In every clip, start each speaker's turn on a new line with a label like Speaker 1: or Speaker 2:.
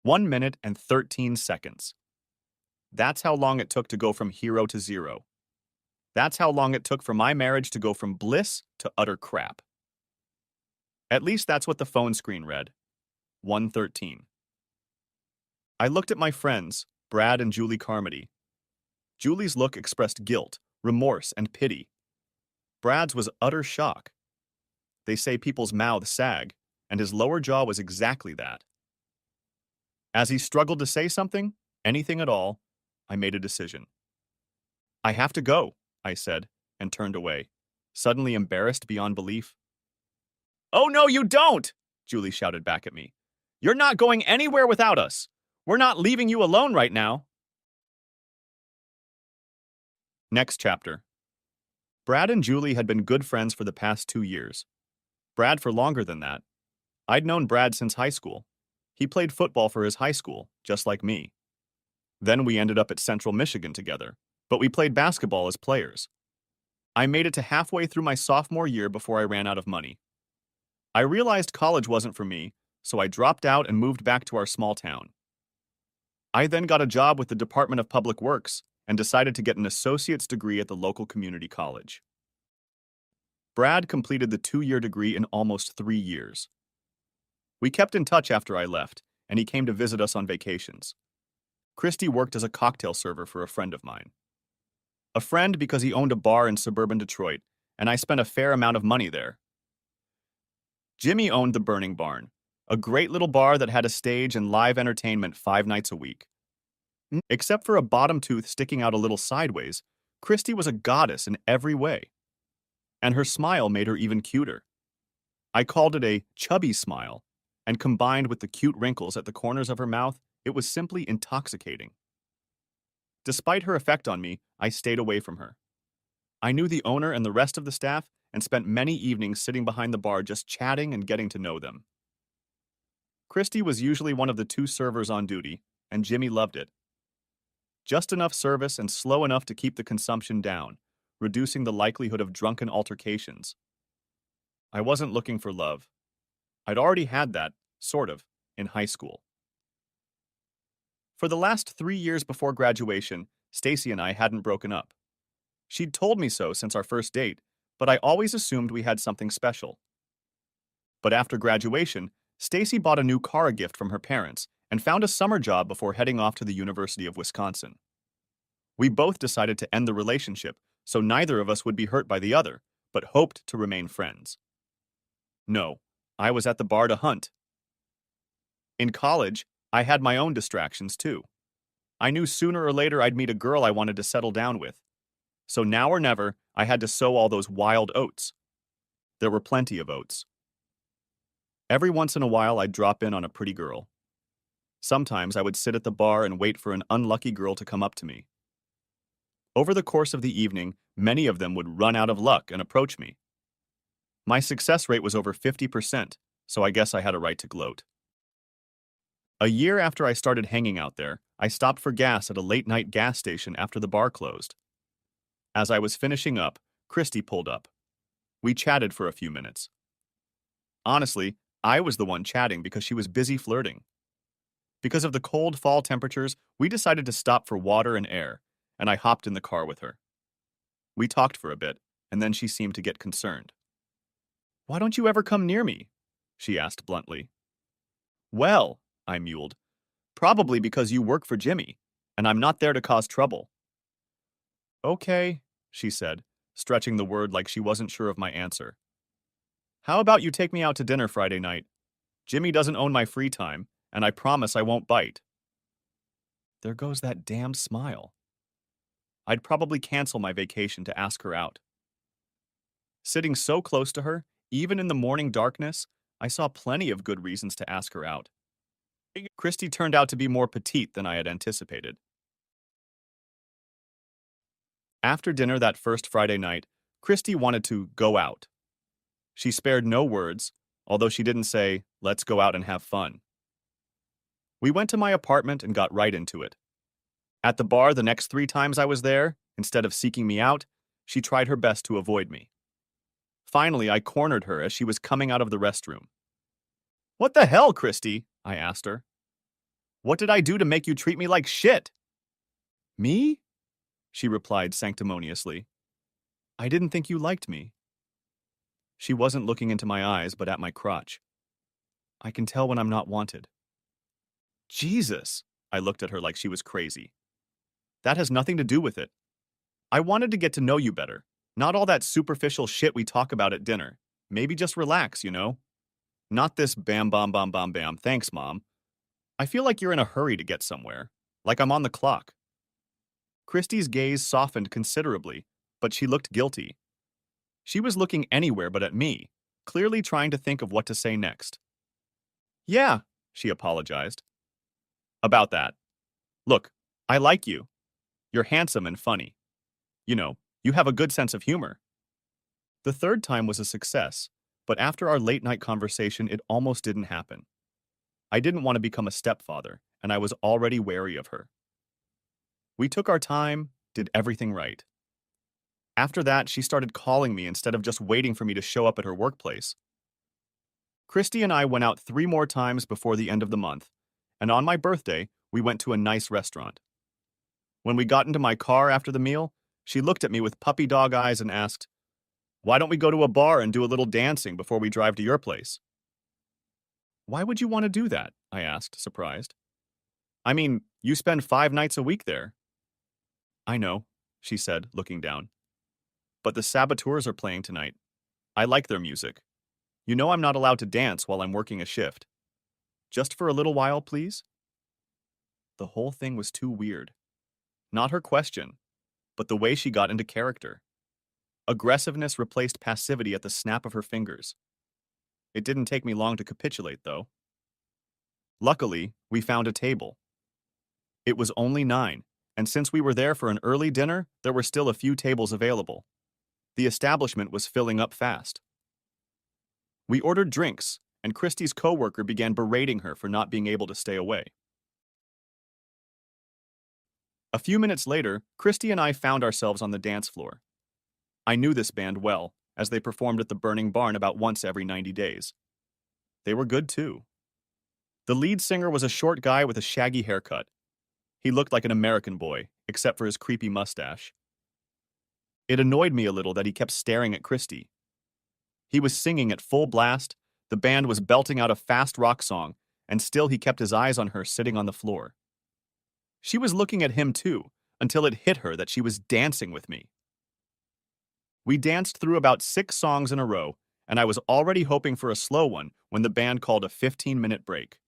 Speaker 1: 1 minute and 13 seconds. That's how long it took to go from hero to zero. That's how long it took for my marriage to go from bliss to utter crap. At least that's what the phone screen read. 1:13. I looked at my friends, Brad and Julie Carmody. Julie's look expressed guilt, remorse, and pity. Brad's was utter shock. They say people's mouths sag, and his lower jaw was exactly that. As he struggled to say something, anything at all, I made a decision. I have to go, I said, and turned away, suddenly embarrassed beyond belief. Oh, no, you don't! Julie shouted back at me. You're not going anywhere without us. We're not leaving you alone right now. Next chapter. Brad and Julie had been good friends for the past 2 years. Brad for longer than that. I'd known Brad since high school. He played football for his high school, just like me. Then we ended up at Central Michigan together, but we played basketball as players. I made it to halfway through my sophomore year before I ran out of money. I realized college wasn't for me, so I dropped out and moved back to our small town. I then got a job with the Department of Public Works and decided to get an associate's degree at the local community college. Brad completed the 2-year degree in almost 3 years. We kept in touch after I left, and he came to visit us on vacations. Christy worked as a cocktail server for a friend of mine. A friend because he owned a bar in suburban Detroit, and I spent a fair amount of money there. Jimmy owned the Burning Barn, a great little bar that had a stage and live entertainment 5 nights a week. Except for a bottom tooth sticking out a little sideways, Christy was a goddess in every way. And her smile made her even cuter. I called it a chubby smile, and combined with the cute wrinkles at the corners of her mouth, it was simply intoxicating. Despite her effect on me, I stayed away from her. I knew the owner and the rest of the staff and spent many evenings sitting behind the bar just chatting and getting to know them. Christy was usually one of the 2 servers on duty, and Jimmy loved it. Just enough service and slow enough to keep the consumption down, reducing the likelihood of drunken altercations. I wasn't looking for love. I'd already had that, sort of, in high school. For the last 3 years before graduation, Stacy and I hadn't broken up. She'd told me so since our first date, but I always assumed we had something special. But after graduation, Stacy bought a new car gift from her parents and found a summer job before heading off to the University of Wisconsin. We both decided to end the relationship, so neither of us would be hurt by the other, but hoped to remain friends. No, I was at the bar to hunt. In college, I had my own distractions too. I knew sooner or later I'd meet a girl I wanted to settle down with. So now or never, I had to sow all those wild oats. There were plenty of oats. Every once in a while, I'd drop in on a pretty girl. Sometimes I would sit at the bar and wait for an unlucky girl to come up to me. Over the course of the evening, many of them would run out of luck and approach me. My success rate was over 50%, so I guess I had a right to gloat. A year after I started hanging out there, I stopped for gas at a late-night gas station after the bar closed. As I was finishing up, Christy pulled up. We chatted for a few minutes. Honestly, I was the one chatting because she was busy flirting. Because of the cold fall temperatures, we decided to stop for water and air, and I hopped in the car with her. We talked for a bit, and then she seemed to get concerned. "Why don't you ever come near me?" she asked bluntly. "Well," I mewed, "probably because you work for Jimmy, and I'm not there to cause trouble." "Okay," she said, stretching the word like she wasn't sure of my answer. "How about you take me out to dinner Friday night? Jimmy doesn't own my free time, and I promise I won't bite." There goes that damn smile. I'd probably cancel my vacation to ask her out. Sitting so close to her, even in the morning darkness, I saw plenty of good reasons to ask her out. Christy turned out to be more petite than I had anticipated. After dinner that first Friday night, Christy wanted to go out. She spared no words, although she didn't say, "Let's go out and have fun." We went to my apartment and got right into it. At the bar the next 3 times I was there, instead of seeking me out, she tried her best to avoid me. Finally, I cornered her as she was coming out of the restroom. "What the hell, Christy?" I asked her. What did I do to make you treat me like shit? Me? She replied sanctimoniously. I didn't think you liked me. She wasn't looking into my eyes, but at my crotch. I can tell when I'm not wanted. Jesus! I looked at her like she was crazy. That has nothing to do with it. I wanted to get to know you better. Not all that superficial shit we talk about at dinner. Maybe just relax, you know? Not this bam bam bam bam bam, thanks, Mom. I feel like you're in a hurry to get somewhere. Like I'm on the clock. Christy's gaze softened considerably, but she looked guilty. She was looking anywhere but at me, clearly trying to think of what to say next. Yeah, she apologized. About that. Look, I like you. You're handsome and funny. You know, you have a good sense of humor. The third time was a success, but after our late-night conversation, it almost didn't happen. I didn't want to become a stepfather, and I was already wary of her. We took our time, did everything right. After that, she started calling me instead of just waiting for me to show up at her workplace. Christy and I went out 3 more times before the end of the month, and on my birthday, we went to a nice restaurant. When we got into my car after the meal, she looked at me with puppy dog eyes and asked, "Why don't we go to a bar and do a little dancing before we drive to your place?" "Why would you want to do that?" I asked, surprised. "I mean, you spend 5 nights a week there." "I know," she said, looking down. "But the Saboteurs are playing tonight. I like their music. You know I'm not allowed to dance while I'm working a shift. Just for a little while, please?" The whole thing was too weird. Not her question, but the way she got into character. Aggressiveness replaced passivity at the snap of her fingers. It didn't take me long to capitulate, though. Luckily, we found a table. It was only 9, and since we were there for an early dinner, there were still a few tables available. The establishment was filling up fast. We ordered drinks, and Christy's coworker began berating her for not being able to stay away. A few minutes later, Christy and I found ourselves on the dance floor. I knew this band well, as they performed at the Burning Barn about once every 90 days. They were good too. The lead singer was a short guy with a shaggy haircut. He looked like an American boy, except for his creepy mustache. It annoyed me a little that he kept staring at Christy. He was singing at full blast, the band was belting out a fast rock song, and still he kept his eyes on her sitting on the floor. She was looking at him too, until it hit her that she was dancing with me. We danced through about 6 songs in a row, and I was already hoping for a slow one when the band called a 15-minute break.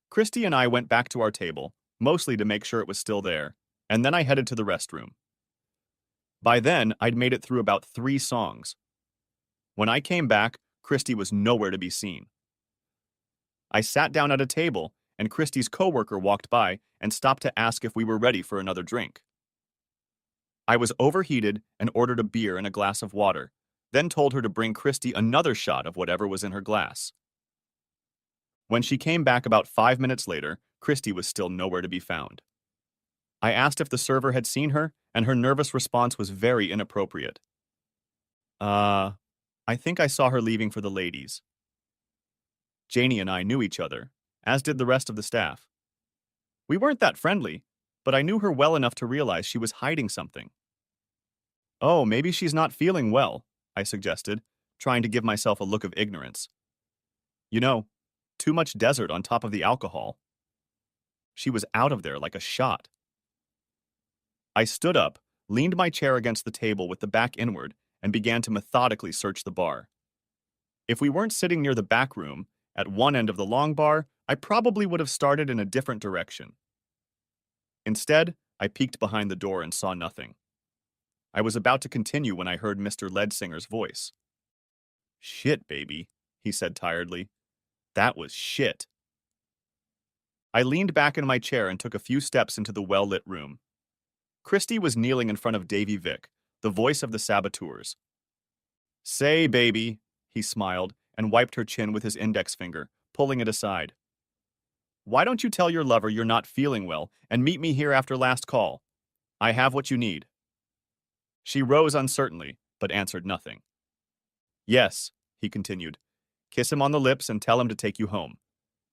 Speaker 1: Christy and I went back to our table, mostly to make sure it was still there, and then I headed to the restroom. By then, I'd made it through about 3 songs. When I came back, Christy was nowhere to be seen. I sat down at a table, and Christy's coworker walked by and stopped to ask if we were ready for another drink. I was overheated and ordered a beer and a glass of water, then told her to bring Christy another shot of whatever was in her glass. When she came back about 5 minutes later, Christy was still nowhere to be found. I asked if the server had seen her, and her nervous response was very inappropriate. I think I saw her leaving for the ladies. Janie and I knew each other, as did the rest of the staff. We weren't that friendly, but I knew her well enough to realize she was hiding something. "Oh, maybe she's not feeling well," I suggested, trying to give myself a look of ignorance. "You know, too much desert on top of the alcohol." She was out of there like a shot. I stood up, leaned my chair against the table with the back inward, and began to methodically search the bar. If we weren't sitting near the back room, at one end of the long bar, I probably would have started in a different direction. Instead, I peeked behind the door and saw nothing. I was about to continue when I heard Mr. Leadsinger's voice. "Shit, baby," he said tiredly. "That was shit." I leaned back in my chair and took a few steps into the well-lit room. Christy was kneeling in front of Davy Vick, the voice of the Saboteurs. "Say, baby," he smiled and wiped her chin with his index finger, pulling it aside. "Why don't you tell your lover you're not feeling well and meet me here after last call? I have what you need." She rose uncertainly, but answered nothing. "Yes," he continued. "Kiss him on the lips and tell him to take you home.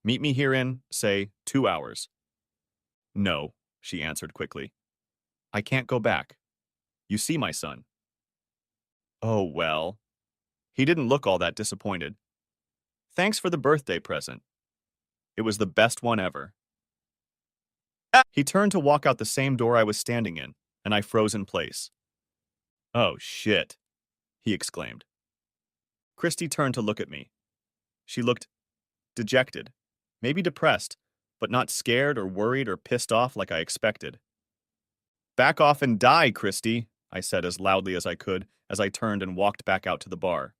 Speaker 1: Meet me here in, say, 2 hours. No, she answered quickly. I can't go back. You see my son. Oh, well. He didn't look all that disappointed. Thanks for the birthday present. It was the best one ever. He turned to walk out the same door I was standing in, and I froze in place. Oh, shit, he exclaimed. Christy turned to look at me. She looked dejected, maybe depressed, but not scared or worried or pissed off like I expected. Back off and die, Christy, I said as loudly as I could as I turned and walked back out to the bar.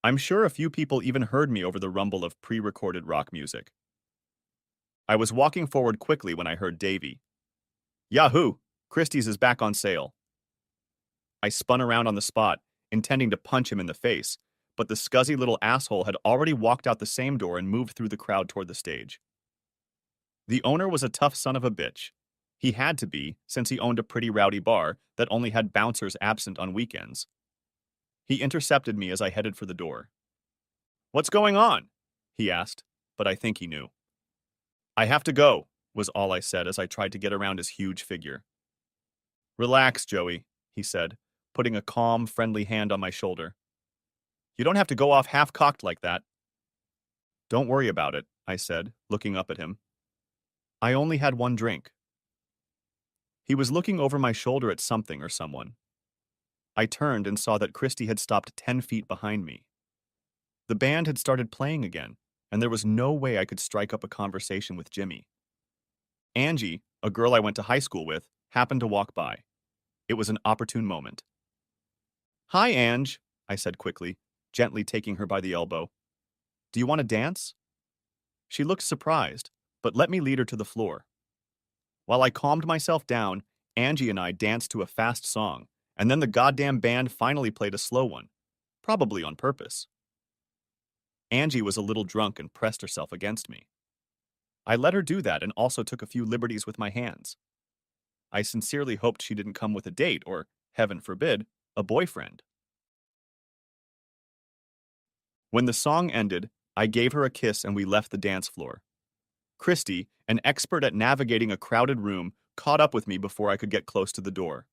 Speaker 1: I'm sure a few people even heard me over the rumble of pre-recorded rock music. I was walking forward quickly when I heard Davy. Yahoo! Christie's is back on sale. I spun around on the spot, intending to punch him in the face, but the scuzzy little asshole had already walked out the same door and moved through the crowd toward the stage. The owner was a tough son of a bitch. He had to be, since he owned a pretty rowdy bar that only had bouncers absent on weekends. He intercepted me as I headed for the door. What's going on? He asked, but I think he knew. I have to go, was all I said as I tried to get around his huge figure. Relax, Joey, he said, putting a calm, friendly hand on my shoulder. You don't have to go off half-cocked like that. Don't worry about it, I said, looking up at him. I only had one drink. He was looking over my shoulder at something or someone. I turned and saw that Christy had stopped 10 feet behind me. The band had started playing again, and there was no way I could strike up a conversation with Jimmy. Angie, a girl I went to high school with, happened to walk by. It was an opportune moment. Hi, Ange, I said quickly, gently taking her by the elbow. Do you want to dance? She looked surprised, but let me lead her to the floor. While I calmed myself down, Angie and I danced to a fast song, and then the goddamn band finally played a slow one, probably on purpose. Angie was a little drunk and pressed herself against me. I let her do that and also took a few liberties with my hands. I sincerely hoped she didn't come with a date or, heaven forbid, a boyfriend. When the song ended, I gave her a kiss and we left the dance floor. Christy, an expert at navigating a crowded room, caught up with me before I could get close to the door.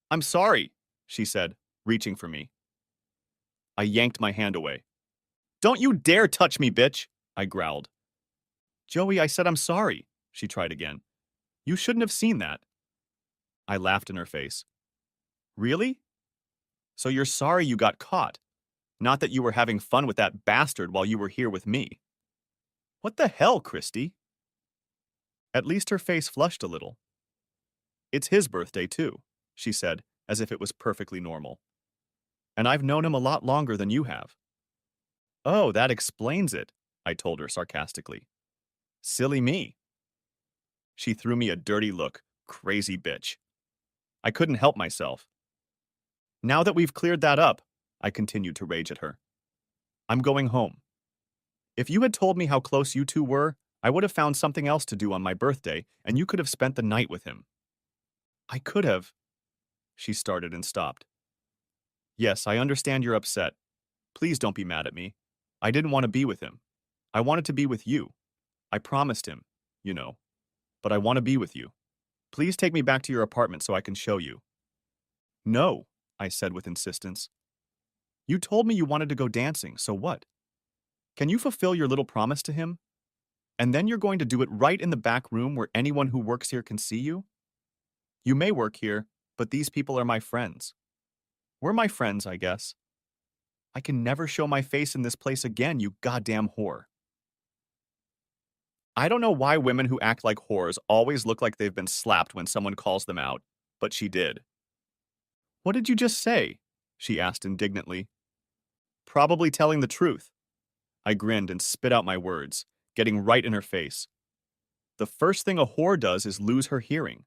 Speaker 1: I'm sorry, she said, reaching for me. I yanked my hand away. Don't you dare touch me, bitch, I growled. Joey, I said I'm sorry, she tried again. You shouldn't have seen that. I laughed in her face. Really? So you're sorry you got caught, not that you were having fun with that bastard while you were here with me. What the hell, Christy? At least her face flushed a little. It's his birthday, too, she said, as if it was perfectly normal. And I've known him a lot longer than you have. Oh, that explains it, I told her sarcastically. Silly me. She threw me a dirty look, crazy bitch. I couldn't help myself. Now that we've cleared that up, I continued to rage at her. I'm going home. If you had told me how close you two were, I would have found something else to do on my birthday, and you could have spent the night with him. I could have. She started and stopped. Yes, I understand you're upset. Please don't be mad at me. I didn't want to be with him. I wanted to be with you. I promised him, you know. But I want to be with you. Please take me back to your apartment so I can show you. No, I said with insistence. You told me you wanted to go dancing, so what? Can you fulfill your little promise to him? And then you're going to do it right in the back room where anyone who works here can see you? You may work here, but these people are my friends. We're my friends, I guess. I can never show my face in this place again, you goddamn whore. I don't know why women who act like whores always look like they've been slapped when someone calls them out, but she did. What did you just say? She asked indignantly. Probably telling the truth. I grinned and spit out my words, getting right in her face. The first thing a whore does is lose her hearing.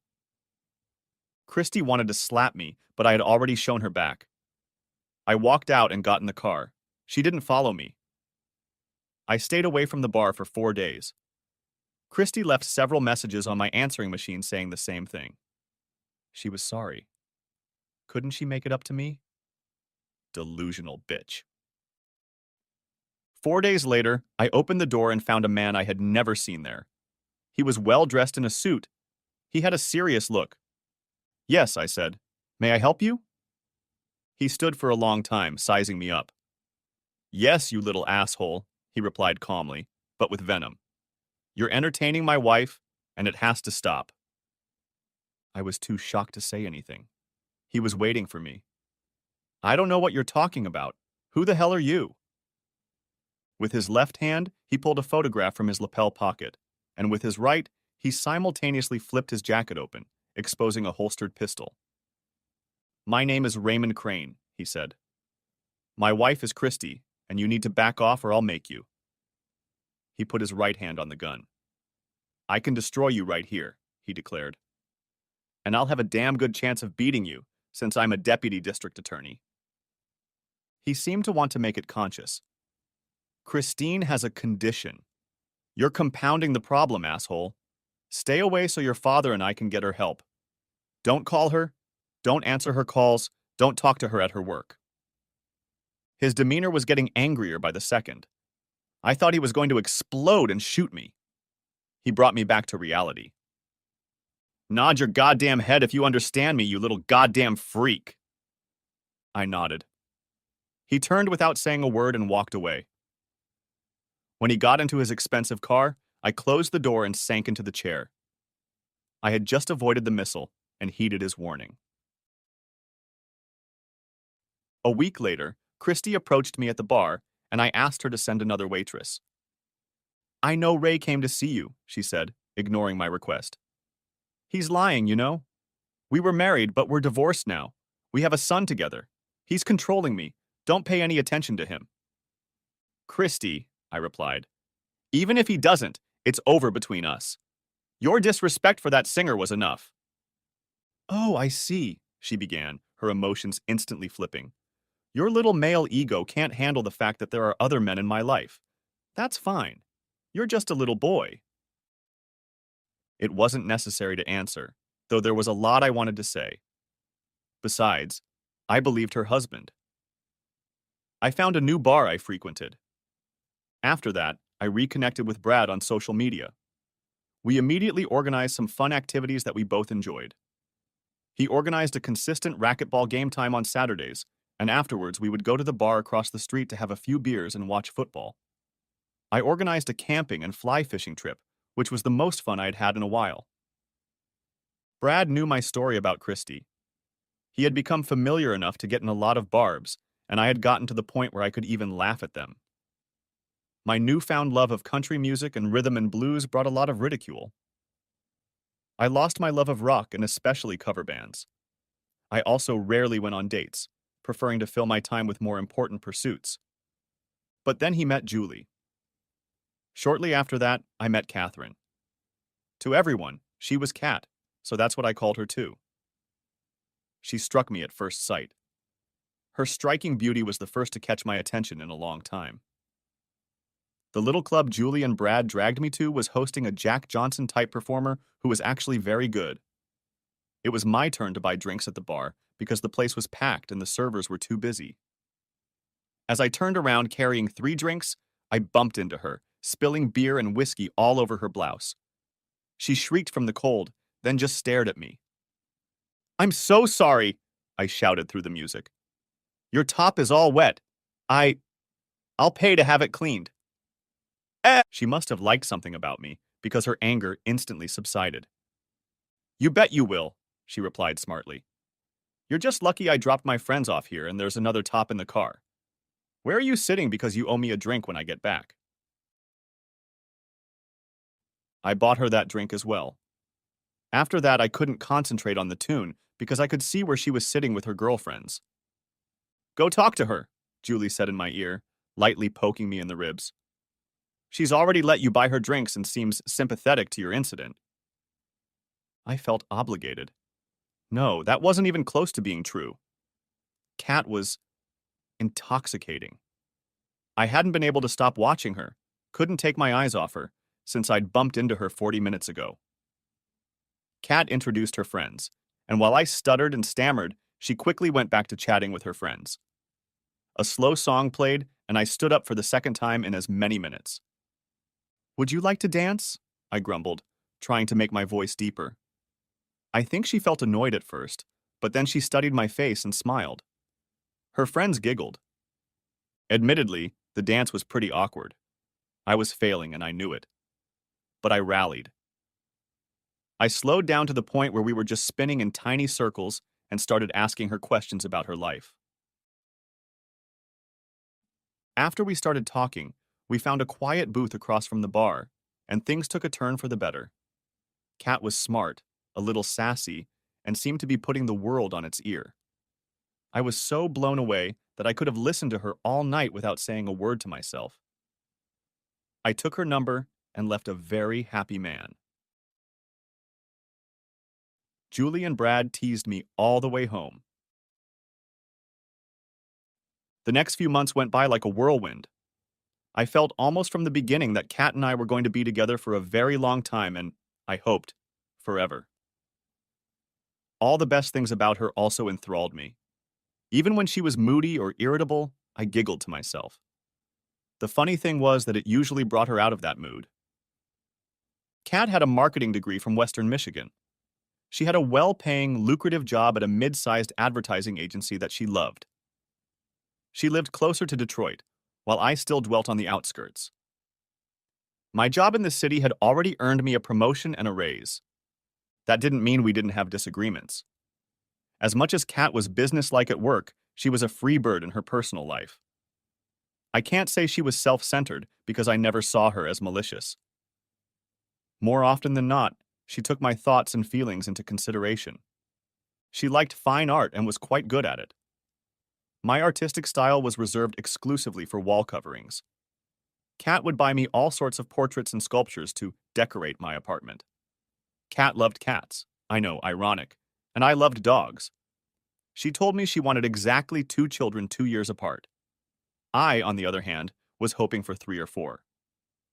Speaker 1: Christy wanted to slap me, but I had already shown her back. I walked out and got in the car. She didn't follow me. I stayed away from the bar for 4 days. Christy left several messages on my answering machine saying the same thing. She was sorry. Couldn't she make it up to me? Delusional bitch. 4 days later, I opened the door and found a man I had never seen there. He was well dressed in a suit. He had a serious look. "Yes," I said. "May I help you?" He stood for a long time, sizing me up. "Yes, you little asshole," he replied calmly, but with venom. "You're entertaining my wife, and it has to stop." I was too shocked to say anything. He was waiting for me. "I don't know what you're talking about. Who the hell are you?" With his left hand, he pulled a photograph from his lapel pocket, and with his right, he simultaneously flipped his jacket open, exposing a holstered pistol. "My name is Raymond Crane," he said. "My wife is Christy, and you need to back off or I'll make you." He put his right hand on the gun. "I can destroy you right here," he declared. "And I'll have a damn good chance of beating you, since I'm a deputy district attorney." He seemed to want to make it conscious. "Christine has a condition. You're compounding the problem, asshole. Stay away so your father and I can get her help. Don't call her. Don't answer her calls. Don't talk to her at her work." His demeanor was getting angrier by the second. I thought he was going to explode and shoot me. He brought me back to reality. "Nod your goddamn head if you understand me, you little goddamn freak." I nodded. He turned without saying a word and walked away. When he got into his expensive car, I closed the door and sank into the chair. I had just avoided the missile and heeded his warning. A week later, Christy approached me at the bar, and I asked her to send another waitress. "I know Ray came to see you," she said, ignoring my request. "He's lying, you know. We were married, but we're divorced now. We have a son together. He's controlling me. Don't pay any attention to him." "Christy," I replied, "even if he doesn't, it's over between us. Your disrespect for that singer was enough." "Oh, I see," she began, her emotions instantly flipping. "Your little male ego can't handle the fact that there are other men in my life. That's fine. You're just a little boy." It wasn't necessary to answer, though there was a lot I wanted to say. Besides, I believed her husband. I found a new bar I frequented. After that, I reconnected with Brad on social media. We immediately organized some fun activities that we both enjoyed. He organized a consistent racquetball game time on Saturdays, and afterwards we would go to the bar across the street to have a few beers and watch football. I organized a camping and fly fishing trip, which was the most fun I'd had in a while. Brad knew my story about Christy. He had become familiar enough to get in a lot of barbs, and I had gotten to the point where I could even laugh at them. My newfound love of country music and rhythm and blues brought a lot of ridicule. I lost my love of rock and especially cover bands. I also rarely went on dates, preferring to fill my time with more important pursuits. But then he met Julie. Shortly after that, I met Catherine. To everyone, she was Cat, so that's what I called her too. She struck me at first sight. Her striking beauty was the first to catch my attention in a long time. The little club Julie and Brad dragged me to was hosting a Jack Johnson-type performer who was actually very good. It was my turn to buy drinks at the bar because the place was packed and the servers were too busy. As I turned around carrying 3 drinks, I bumped into her, spilling beer and whiskey all over her blouse. She shrieked from the cold, then just stared at me. "I'm so sorry," I shouted through the music. "Your top is all wet. I'll pay to have it cleaned." She must have liked something about me, because her anger instantly subsided. "You bet you will," she replied smartly. "You're just lucky I dropped my friends off here and there's another top in the car. Where are you sitting because you owe me a drink when I get back?" I bought her that drink as well. After that, I couldn't concentrate on the tune because I could see where she was sitting with her girlfriends. "Go talk to her," Julie said in my ear, lightly poking me in the ribs. "She's already let you buy her drinks and seems sympathetic to your incident." I felt obligated. No, that wasn't even close to being true. Cat was intoxicating. I hadn't been able to stop watching her, couldn't take my eyes off her, since I'd bumped into her 40 minutes ago. Cat introduced her friends, and while I stuttered and stammered, she quickly went back to chatting with her friends. A slow song played, and I stood up for the second time in as many minutes. Would you like to dance? I grumbled, trying to make my voice deeper. I think she felt annoyed at first, but then she studied my face and smiled. Her friends giggled. Admittedly, the dance was pretty awkward. I was failing and I knew it. But I rallied. I slowed down to the point where we were just spinning in tiny circles and started asking her questions about her life. After we started talking, we found a quiet booth across from the bar, and things took a turn for the better. Kat was smart, a little sassy, and seemed to be putting the world on its ear. I was so blown away that I could have listened to her all night without saying a word to myself. I took her number and left a very happy man. Julie and Brad teased me all the way home. The next few months went by like a whirlwind. I felt almost from the beginning that Kat and I were going to be together for a very long time and, I hoped, forever. All the best things about her also enthralled me. Even when she was moody or irritable, I giggled to myself. The funny thing was that it usually brought her out of that mood. Kat had a marketing degree from Western Michigan. She had a well-paying, lucrative job at a mid-sized advertising agency that she loved. She lived closer to Detroit, while I still dwelt on the outskirts. My job in the city had already earned me a promotion and a raise. That didn't mean we didn't have disagreements. As much as Kat was businesslike at work, she was a free bird in her personal life. I can't say she was self-centered because I never saw her as malicious. More often than not, she took my thoughts and feelings into consideration. She liked fine art and was quite good at it. My artistic style was reserved exclusively for wall coverings. Kat would buy me all sorts of portraits and sculptures to decorate my apartment. Kat loved cats, I know, ironic, and I loved dogs. She told me she wanted exactly 2 children 2 years apart. I, on the other hand, was hoping for 3 or 4.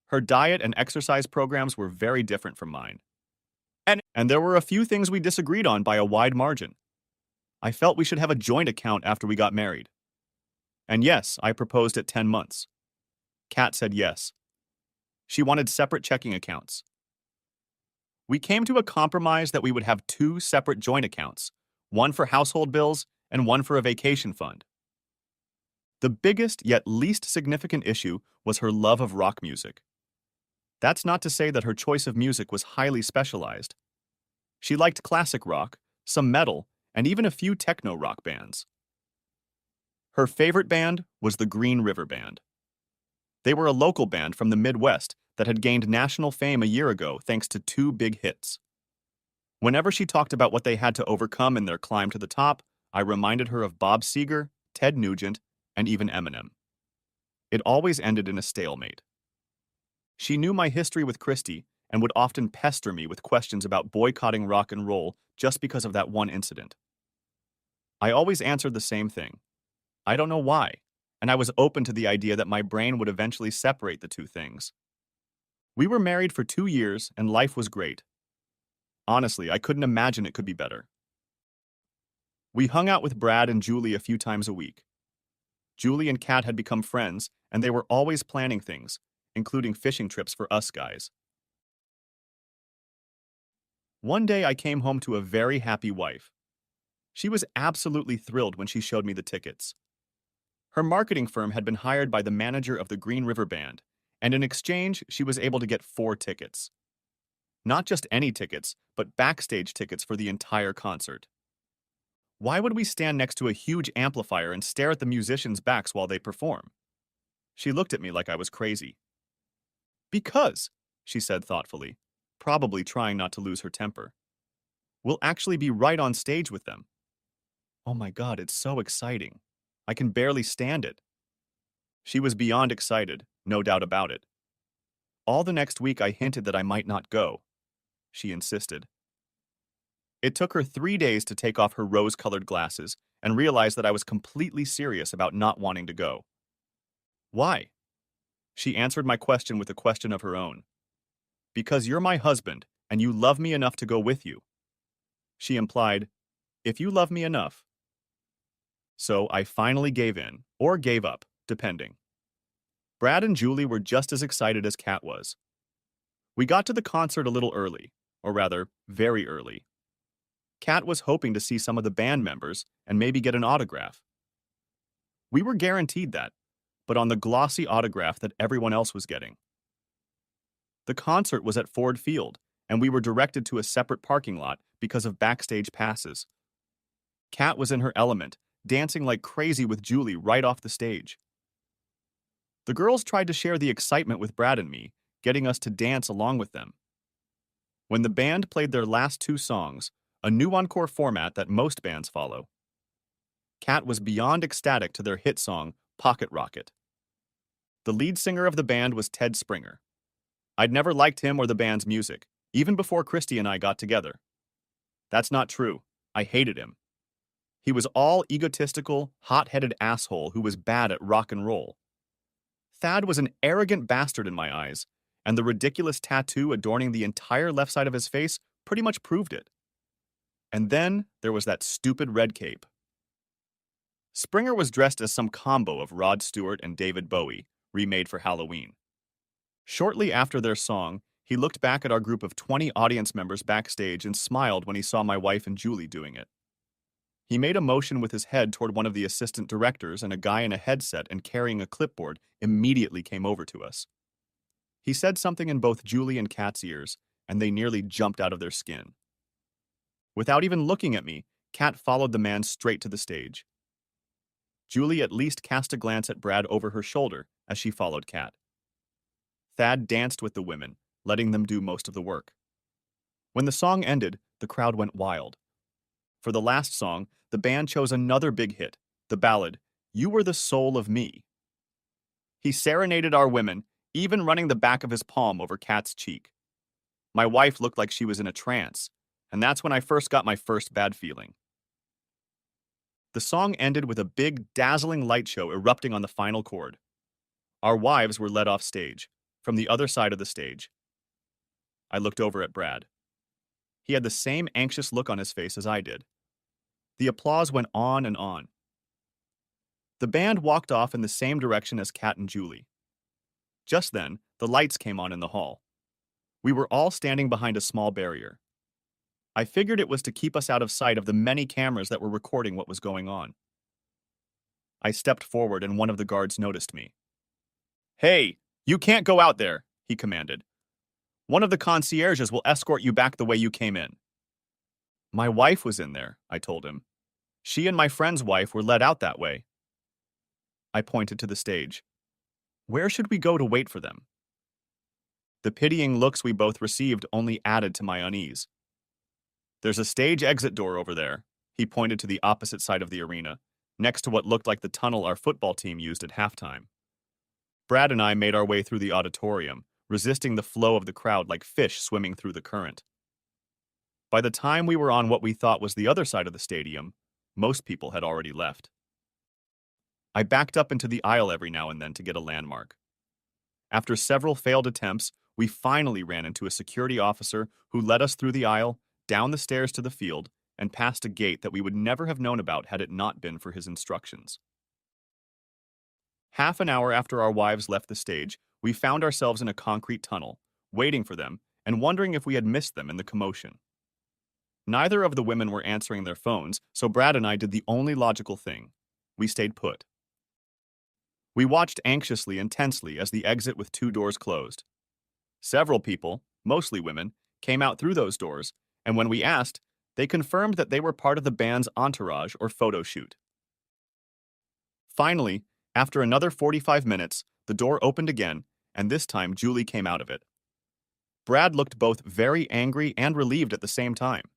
Speaker 1: Her diet and exercise programs were very different from mine. And there were a few things we disagreed on by a wide margin. I felt we should have a joint account after we got married. And yes, I proposed at 10 months. Kat said yes. She wanted separate checking accounts. We came to a compromise that we would have 2 separate joint accounts, one for household bills and one for a vacation fund. The biggest yet least significant issue was her love of rock music. That's not to say that her choice of music was highly specialized. She liked classic rock, some metal, and even a few techno rock bands. Her favorite band was the Green River Band. They were a local band from the Midwest that had gained national fame a year ago thanks to 2 big hits. Whenever she talked about what they had to overcome in their climb to the top, I reminded her of Bob Seger, Ted Nugent, and even Eminem. It always ended in a stalemate. She knew my history with Christy and would often pester me with questions about boycotting rock and roll just because of that one incident. I always answered the same thing. I don't know why, and I was open to the idea that my brain would eventually separate the 2 things. We were married for 2 years, and life was great. Honestly, I couldn't imagine it could be better. We hung out with Brad and Julie a few times a week. Julie and Kat had become friends, and they were always planning things, including fishing trips for us guys. One day I came home to a very happy wife. She was absolutely thrilled when she showed me the tickets. Her marketing firm had been hired by the manager of the Green River Band, and in exchange, she was able to get 4 tickets. Not just any tickets, but backstage tickets for the entire concert. Why would we stand next to a huge amplifier and stare at the musicians' backs while they perform? She looked at me like I was crazy. Because, she said thoughtfully, probably trying not to lose her temper, we'll actually be right on stage with them. Oh my God, it's so exciting. I can barely stand it. She was beyond excited, no doubt about it. All the next week I hinted that I might not go. She insisted. It took her 3 days to take off her rose-colored glasses and realize that I was completely serious about not wanting to go. Why? She answered my question with a question of her own. Because you're my husband, and you love me enough to go with you. She implied, if you love me enough. So I finally gave in, or gave up, depending. Brad and Julie were just as excited as Kat was. We got to the concert a little early, or rather, very early. Kat was hoping to see some of the band members and maybe get an autograph. We were guaranteed that, but on the glossy autograph that everyone else was getting. The concert was at Ford Field, and we were directed to a separate parking lot because of backstage passes. Kat was in her element, dancing like crazy with Julie right off the stage. The girls tried to share the excitement with Brad and me, getting us to dance along with them. When the band played their last two songs, a new encore format that most bands follow, Kat was beyond ecstatic to their hit song, Pocket Rocket. The lead singer of the band was Ted Springer. I'd never liked him or the band's music, even before Christy and I got together. That's not true. I hated him. He was all egotistical, hot-headed asshole who was bad at rock and roll. Thad was an arrogant bastard in my eyes, and the ridiculous tattoo adorning the entire left side of his face pretty much proved it. And then there was that stupid red cape. Springer was dressed as some combo of Rod Stewart and David Bowie, remade for Halloween. Shortly after their song, he looked back at our group of 20 audience members backstage and smiled when he saw my wife and Julie doing it. He made a motion with his head toward one of the assistant directors, and a guy in a headset and carrying a clipboard immediately came over to us. He said something in both Julie and Kat's ears, and they nearly jumped out of their skin. Without even looking at me, Kat followed the man straight to the stage. Julie at least cast a glance at Brad over her shoulder as she followed Kat. Thad danced with the women, letting them do most of the work. When the song ended, the crowd went wild. For the last song, the band chose another big hit, the ballad, You Were the Soul of Me. He serenaded our women, even running the back of his palm over Kat's cheek. My wife looked like she was in a trance, and that's when I first got my first bad feeling. The song ended with a big, dazzling light show erupting on the final chord. Our wives were led off stage, from the other side of the stage. I looked over at Brad. He had the same anxious look on his face as I did. The applause went on and on. The band walked off in the same direction as Kat and Julie. Just then, the lights came on in the hall. We were all standing behind a small barrier. I figured it was to keep us out of sight of the many cameras that were recording what was going on. I stepped forward and one of the guards noticed me. "Hey, you can't go out there," he commanded. "One of the concierges will escort you back the way you came in." "My wife was in there," I told him. "She and my friend's wife were let out that way." I pointed to the stage. "Where should we go to wait for them?" The pitying looks we both received only added to my unease. "There's a stage exit door over there," he pointed to the opposite side of the arena, next to what looked like the tunnel our football team used at halftime. Brad and I made our way through the auditorium, resisting the flow of the crowd like fish swimming through the current. By the time we were on what we thought was the other side of the stadium, most people had already left. I backed up into the aisle every now and then to get a landmark. After several failed attempts, we finally ran into a security officer who led us through the aisle, down the stairs to the field, and past a gate that we would never have known about had it not been for his instructions. Half an hour after our wives left the stage, we found ourselves in a concrete tunnel, waiting for them and wondering if we had missed them in the commotion. Neither of the women were answering their phones, so Brad and I did the only logical thing. We stayed put. We watched anxiously and tensely as the exit with two doors closed. Several people, mostly women, came out through those doors, and when we asked, they confirmed that they were part of the band's entourage or photo shoot. Finally, after another 45 minutes, the door opened again, and this time Julie came out of it. Brad looked both very angry and relieved at the same time.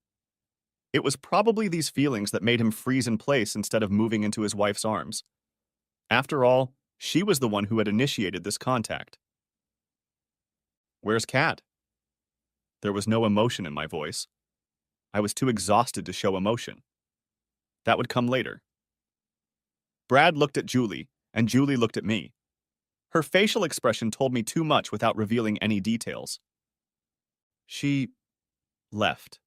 Speaker 1: It was probably these feelings that made him freeze in place instead of moving into his wife's arms. After all, she was the one who had initiated this contact. "Where's Kat?" There was no emotion in my voice. I was too exhausted to show emotion. That would come later. Brad looked at Julie, and Julie looked at me. Her facial expression told me too much without revealing any details. She left.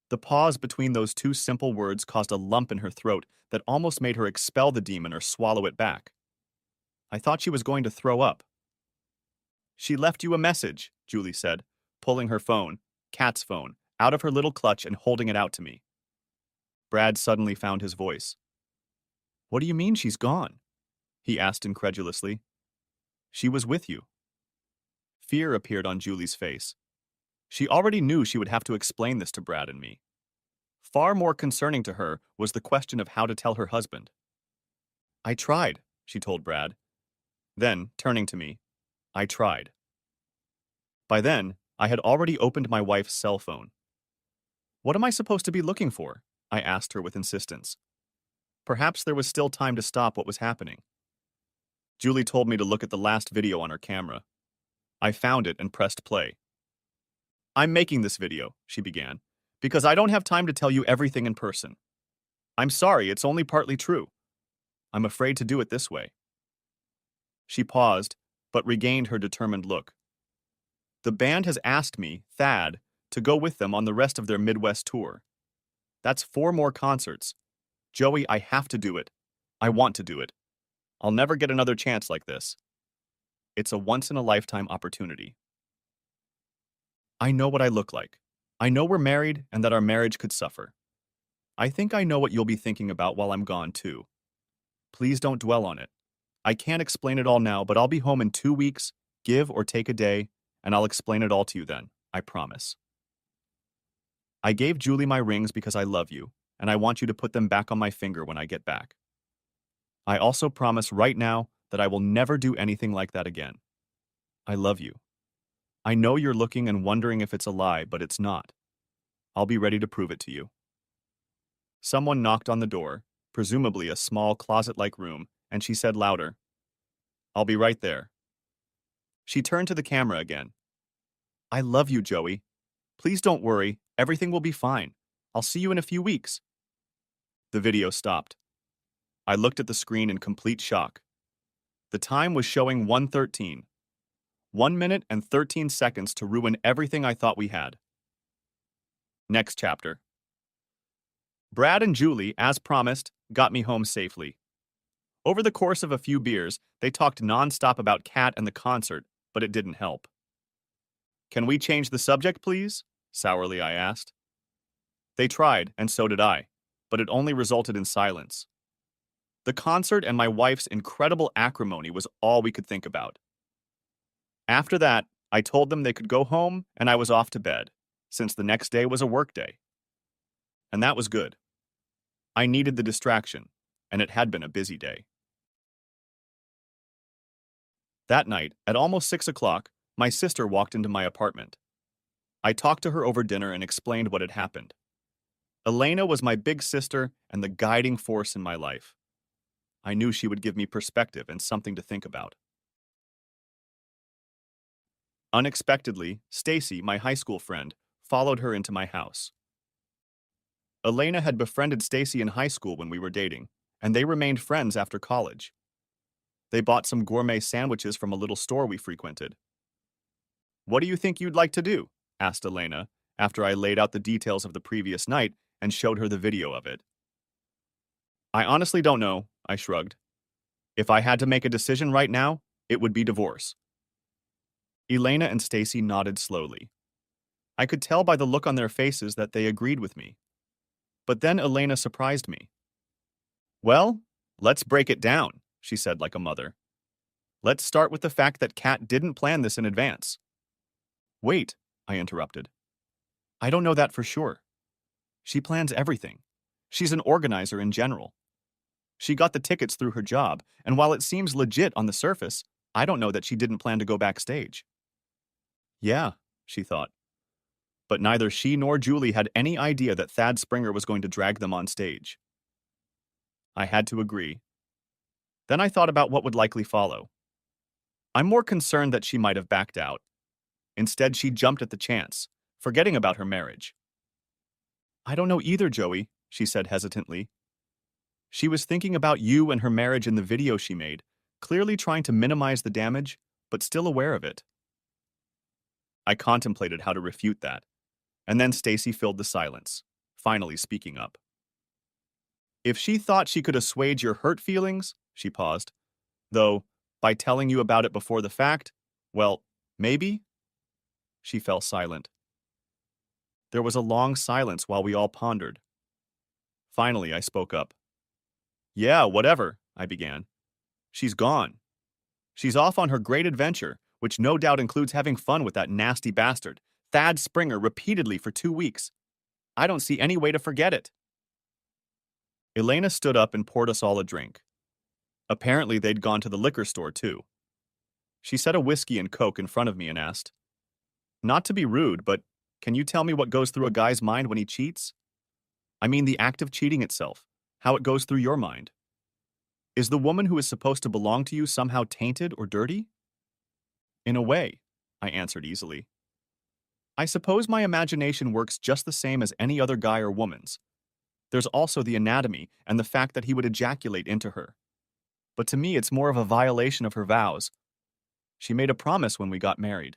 Speaker 1: The pause between those two simple words caused a lump in her throat that almost made her expel the demon or swallow it back. I thought she was going to throw up. She left you a message, Julie said, pulling her phone, Kat's phone, out of her little clutch and holding it out to me. Brad suddenly found his voice. What do you mean she's gone? He asked incredulously. She was with you. Fear appeared on Julie's face. She already knew she would have to explain this to Brad and me. Far more concerning to her was the question of how to tell her husband. I tried, she told Brad. Then, turning to me, I tried. By then, I had already opened my wife's cell phone. What am I supposed to be looking for? I asked her with insistence. Perhaps there was still time to stop what was happening. Julie told me to look at the last video on her camera. I found it and pressed play. I'm making this video, she began, because I don't have time to tell you everything in person. I'm sorry, it's only partly true. I'm afraid to do it this way. She paused, but regained her determined look. The band has asked me, Thad, to go with them on the rest of their Midwest tour. That's 4 more concerts. Joey, I have to do it. I want to do it. I'll never get another chance like this. It's a once-in-a-lifetime opportunity. I know what I look like. I know we're married and that our marriage could suffer. I think I know what you'll be thinking about while I'm gone, too. Please don't dwell on it. I can't explain it all now, but I'll be home in 2 weeks, give or take a day, and I'll explain it all to you then, I promise. I gave Julie my rings because I love you, and I want you to put them back on my finger when I get back. I also promise right now that I will never do anything like that again. I love you. I know you're looking and wondering if it's a lie, but it's not. I'll be ready to prove it to you. Someone knocked on the door, presumably a small closet-like room, and she said louder, I'll be right there. She turned to the camera again. I love you, Joey. Please don't worry, everything will be fine. I'll see you in a few weeks. The video stopped. I looked at the screen in complete shock. The time was showing 1:13. 1 minute and 13 seconds to ruin everything I thought we had. Next chapter. Brad and Julie, as promised, got me home safely. Over the course of a few beers, they talked nonstop about Kat and the concert, but it didn't help. Can we change the subject, please? Sourly I asked. They tried, and so did I, but it only resulted in silence. The concert and my wife's incredible acrimony was all we could think about. After that, I told them they could go home and I was off to bed, since the next day was a work day. And that was good. I needed the distraction, and it had been a busy day. That night, at almost 6 o'clock, my sister walked into my apartment. I talked to her over dinner and explained what had happened. Elena was my big sister and the guiding force in my life. I knew she would give me perspective and something to think about. Unexpectedly, Stacy, my high school friend, followed her into my house. Elena had befriended Stacy in high school when we were dating, and they remained friends after college. They bought some gourmet sandwiches from a little store we frequented. What do you think you'd like to do? Asked Elena, after I laid out the details of the previous night and showed her the video of it. I honestly don't know, I shrugged. If I had to make a decision right now, it would be divorce. Elena and Stacy nodded slowly. I could tell by the look on their faces that they agreed with me. But then Elena surprised me. Well, let's break it down, she said like a mother. Let's start with the fact that Kat didn't plan this in advance. Wait, I interrupted. I don't know that for sure. She plans everything. She's an organizer in general. She got the tickets through her job, and while it seems legit on the surface, I don't know that she didn't plan to go backstage. Yeah, she thought. But neither she nor Julie had any idea that Thad Springer was going to drag them on stage. I had to agree. Then I thought about what would likely follow. I'm more concerned that she might have backed out. Instead, she jumped at the chance, forgetting about her marriage. I don't know either, Joey, she said hesitantly. She was thinking about you and her marriage in the video she made, clearly trying to minimize the damage, but still aware of it. I contemplated how to refute that, and then Stacy filled the silence, finally speaking up. If she thought she could assuage your hurt feelings, she paused, though By telling you about it before the fact? Well, maybe? She fell silent. There was a long silence while we all pondered. Finally, I spoke up. Yeah, whatever, I began. She's gone. She's off on her great adventure, which no doubt includes having fun with that nasty bastard, Thad Springer, repeatedly for 2 weeks. I don't see any way to forget it. Elena stood up and poured us all a drink. Apparently, they'd gone to the liquor store, too. She set a whiskey and Coke in front of me and asked, not to be rude, but can you tell me what goes through a guy's mind when he cheats? I mean the act of cheating itself, how it goes through your mind. Is the woman who is supposed to belong to you somehow tainted or dirty? In a way, I answered easily. I suppose my imagination works just the same as any other guy or woman's. There's also the anatomy and the fact that he would ejaculate into her. But to me, it's more of a violation of her vows. She made a promise when we got married.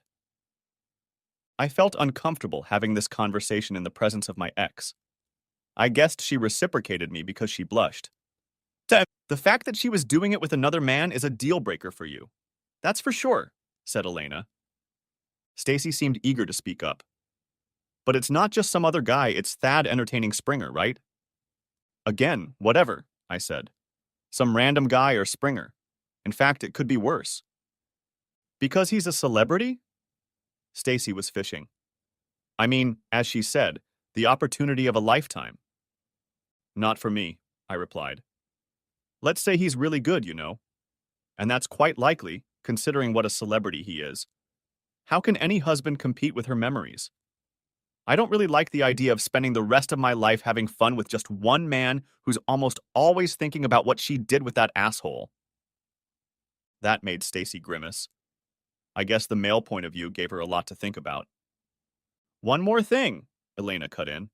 Speaker 1: I felt uncomfortable having this conversation in the presence of my ex. I guessed she reciprocated me because she blushed. The fact that she was doing it with another man is a deal breaker for you. That's for sure, said Elena. Stacy seemed eager to speak up. But it's not just some other guy, it's Thad entertaining Springer, right? Again, whatever, I said. Some random guy or Springer. In fact, it could be worse. Because he's a celebrity? Stacy was fishing. I mean, as she said, the opportunity of a lifetime. Not for me, I replied. Let's say he's really good, you know. And that's quite likely, considering what a celebrity he is. How can any husband compete with her memories? I don't really like the idea of spending the rest of my life having fun with just one man who's almost always thinking about what she did with that asshole. That made Stacy grimace. I guess the male point of view gave her a lot to think about. One more thing, Elena cut in.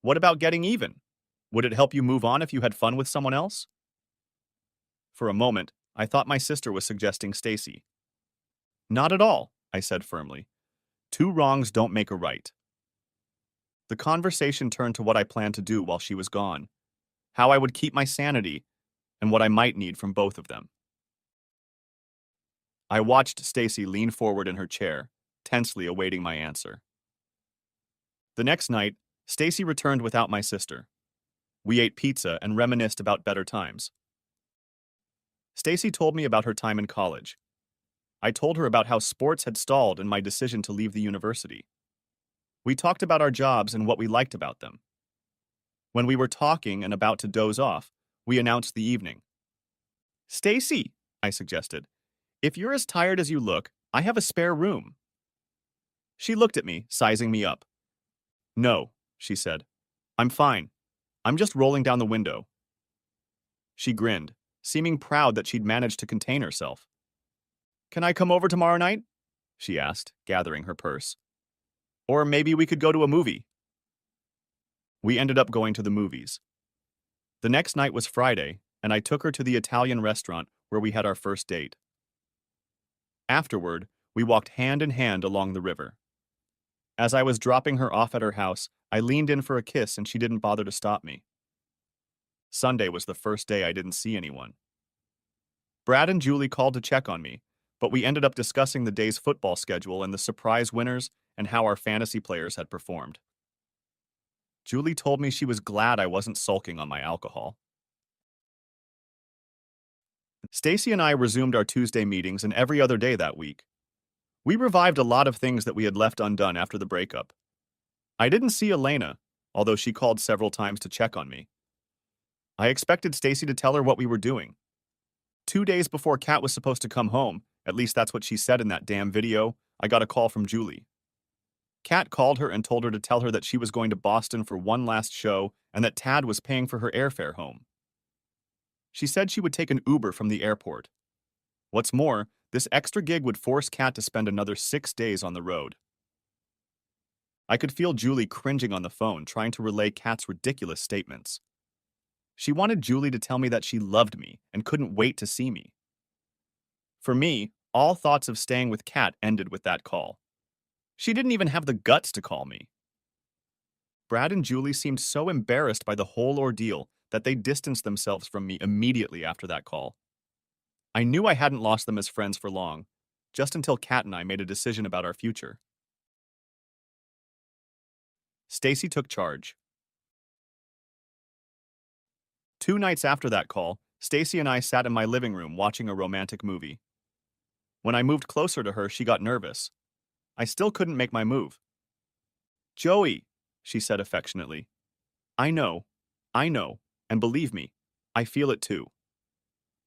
Speaker 1: What about getting even? Would it help you move on if you had fun with someone else? For a moment, I thought my sister was suggesting Stacy. Not at all, I said firmly. 2 wrongs don't make a right. The conversation turned to what I planned to do while she was gone, how I would keep my sanity, and what I might need from both of them. I watched Stacy lean forward in her chair, tensely awaiting my answer. The next night, Stacy returned without my sister. We ate pizza and reminisced about better times. Stacy told me about her time in college. I told her about how sports had stalled in my decision to leave the university. We talked about our jobs and what we liked about them. When we were talking and about to doze off, we announced the evening. Stacy, I suggested, if you're as tired as you look, I have a spare room. She looked at me, sizing me up. No, she said. I'm fine. I'm just rolling down the window. She grinned, seeming proud that she'd managed to contain herself. Can I come over tomorrow night? She asked, gathering her purse. Or maybe we could go to a movie. We ended up going to the movies. The next night was Friday, and I took her to the Italian restaurant where we had our first date. Afterward, we walked hand in hand along the river. As I was dropping her off at her house, I leaned in for a kiss and she didn't bother to stop me. Sunday was the first day I didn't see anyone. Brad and Julie called to check on me, but we ended up discussing the day's football schedule and the surprise winners and how our fantasy players had performed. Julie told me she was glad I wasn't sulking on my alcohol. Stacy and I resumed our Tuesday meetings and every other day that week. We revived a lot of things that we had left undone after the breakup. I didn't see Elena, although she called several times to check on me. I expected Stacy to tell her what we were doing. 2 days before Kat was supposed to come home, at least that's what she said in that damn video, I got a call from Julie. Kat called her and told her to tell her that she was going to Boston for one last show and that Tad was paying for her airfare home. She said she would take an Uber from the airport. What's more, this extra gig would force Kat to spend another 6 days on the road. I could feel Julie cringing on the phone, trying to relay Kat's ridiculous statements. She wanted Julie to tell me that she loved me and couldn't wait to see me. For me, all thoughts of staying with Kat ended with that call. She didn't even have the guts to call me. Brad and Julie seemed so embarrassed by the whole ordeal that they distanced themselves from me immediately after that call. I knew I hadn't lost them as friends for long, just until Kat and I made a decision about our future. Stacy took charge. 2 nights after that call, Stacy and I sat in my living room watching a romantic movie. When I moved closer to her, she got nervous. I still couldn't make my move. Joey, she said affectionately. I know, I know, and believe me, I feel it too.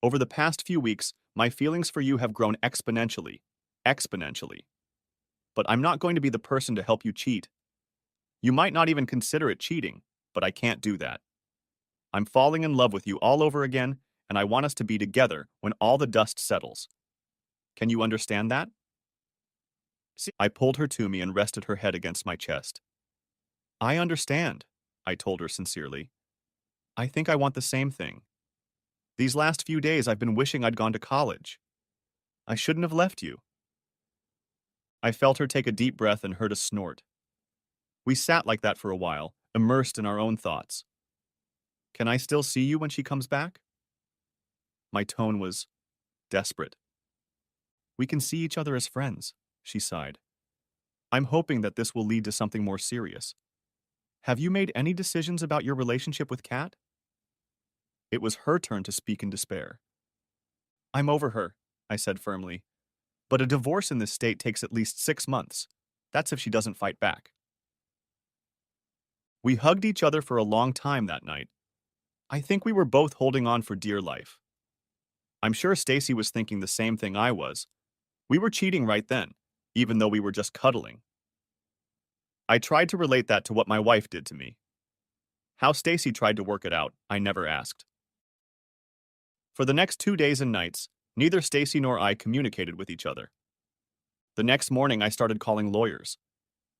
Speaker 1: Over the past few weeks, my feelings for you have grown exponentially. Exponentially. But I'm not going to be the person to help you cheat. You might not even consider it cheating, but I can't do that. I'm falling in love with you all over again, and I want us to be together when all the dust settles. Can you understand that? See, I pulled her to me and rested her head against my chest. I understand, I told her sincerely. I think I want the same thing. These last few days I've been wishing I'd gone to college. I shouldn't have left you. I felt her take a deep breath and heard a snort. We sat like that for a while, immersed in our own thoughts. Can I still see you when she comes back? My tone was desperate. We can see each other as friends, she sighed. I'm hoping that this will lead to something more serious. Have you made any decisions about your relationship with Kat? It was her turn to speak in despair. I'm over her, I said firmly. But a divorce in this state takes at least 6 months. That's if she doesn't fight back. We hugged each other for a long time that night. I think we were both holding on for dear life. I'm sure Stacy was thinking the same thing I was. We were cheating right then, even though we were just cuddling. I tried to relate that to what my wife did to me. How Stacy tried to work it out, I never asked. For the next 2 days and nights, neither Stacy nor I communicated with each other. The next morning, I started calling lawyers.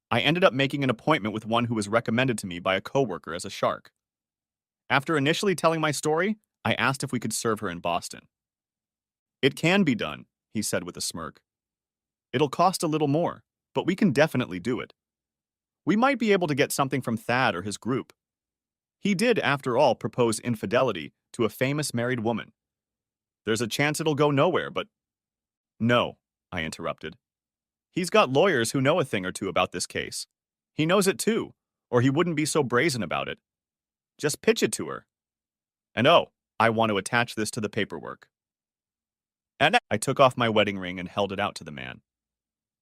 Speaker 1: I ended up making an appointment with one who was recommended to me by a coworker as a shark. After initially telling my story, I asked if we could serve her in Boston. It can be done, he said with a smirk. It'll cost a little more, but we can definitely do it. We might be able to get something from Thad or his group. He did, after all, propose infidelity to a famous married woman. There's a chance it'll go nowhere, but... No, I interrupted. He's got lawyers who know a thing or two about this case. He knows it too, or he wouldn't be so brazen about it. Just pitch it to her. And oh, I want to attach this to the paperwork. And I took off my wedding ring and held it out to the man.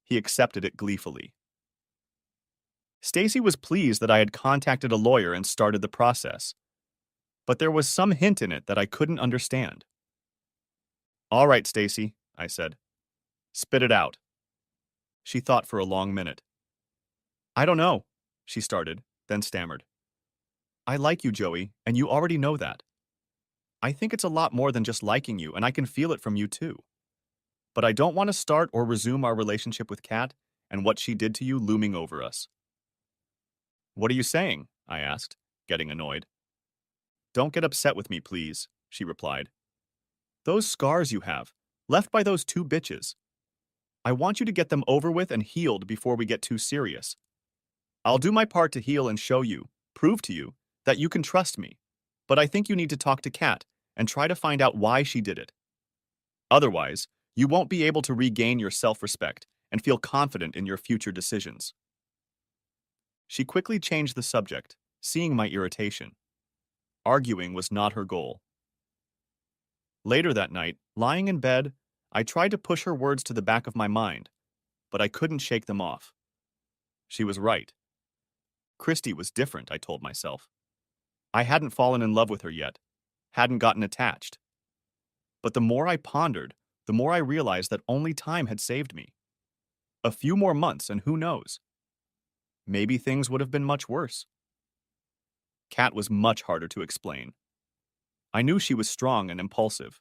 Speaker 1: He accepted it gleefully. Stacy was pleased that I had contacted a lawyer and started the process. But there was some hint in it that I couldn't understand. All right, Stacy, I said. Spit it out. She thought for a long minute. I don't know, she started, then stammered. I like you, Joey, and you already know that. I think it's a lot more than just liking you, and I can feel it from you too. But I don't want to start or resume our relationship with Kat and what she did to you looming over us. What are you saying? I asked, getting annoyed. Don't get upset with me, please, she replied. Those scars you have, left by those 2 bitches. I want you to get them over with and healed before we get too serious. I'll do my part to heal and show you, prove to you, that you can trust me. But I think you need to talk to Kat and try to find out why she did it. Otherwise, you won't be able to regain your self-respect and feel confident in your future decisions. She quickly changed the subject, seeing my irritation. Arguing was not her goal. Later that night, lying in bed, I tried to push her words to the back of my mind, but I couldn't shake them off. She was right. Christy was different, I told myself. I hadn't fallen in love with her yet, hadn't gotten attached. But the more I pondered, the more I realized that only time had saved me. A few more months, and who knows? Maybe things would have been much worse. Kat was much harder to explain. I knew she was strong and impulsive.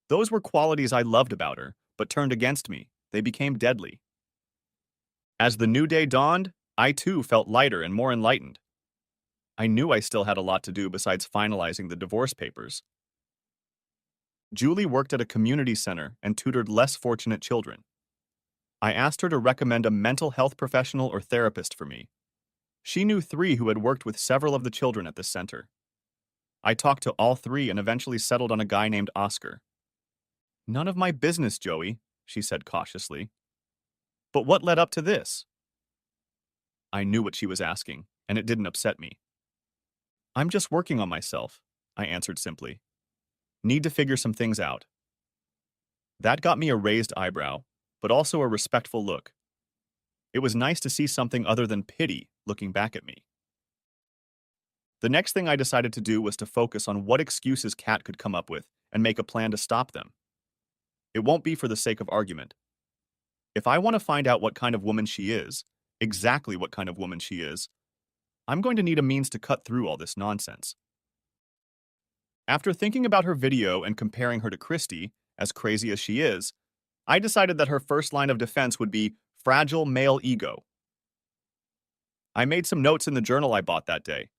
Speaker 1: Those were qualities I loved about her, but turned against me. They became deadly. As the new day dawned, I too felt lighter and more enlightened. I knew I still had a lot to do besides finalizing the divorce papers. Julie worked at a community center and tutored less fortunate children. I asked her to recommend a mental health professional or therapist for me. She knew 3 who had worked with several of the children at the center. I talked to all 3 and eventually settled on a guy named Oscar. None of my business, Joey, she said cautiously. But what led up to this? I knew what she was asking, and it didn't upset me. I'm just working on myself, I answered simply. Need to figure some things out. That got me a raised eyebrow, but also a respectful look. It was nice to see something other than pity looking back at me. The next thing I decided to do was to focus on what excuses Kat could come up with and make a plan to stop them. It won't be for the sake of argument. If I want to find out what kind of woman she is, exactly what kind of woman she is, I'm going to need a means to cut through all this nonsense. After thinking about her video and comparing her to Christy, as crazy as she is, I decided that her first line of defense would be fragile male ego. I made some notes in the journal I bought that day.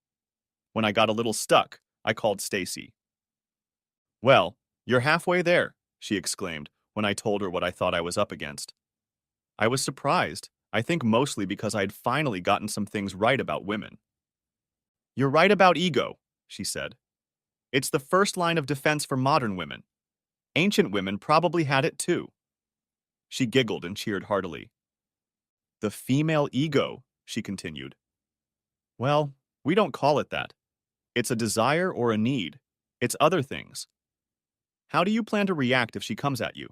Speaker 1: When I got a little stuck, I called Stacy. Well, you're halfway there, she exclaimed when I told her what I thought I was up against. I was surprised, I think mostly because I had finally gotten some things right about women. You're right about ego, she said. It's the first line of defense for modern women. Ancient women probably had it too. She giggled and cheered heartily. The female ego, she continued. Well, we don't call it that. It's a desire or a need. It's other things. How do you plan to react if she comes at you?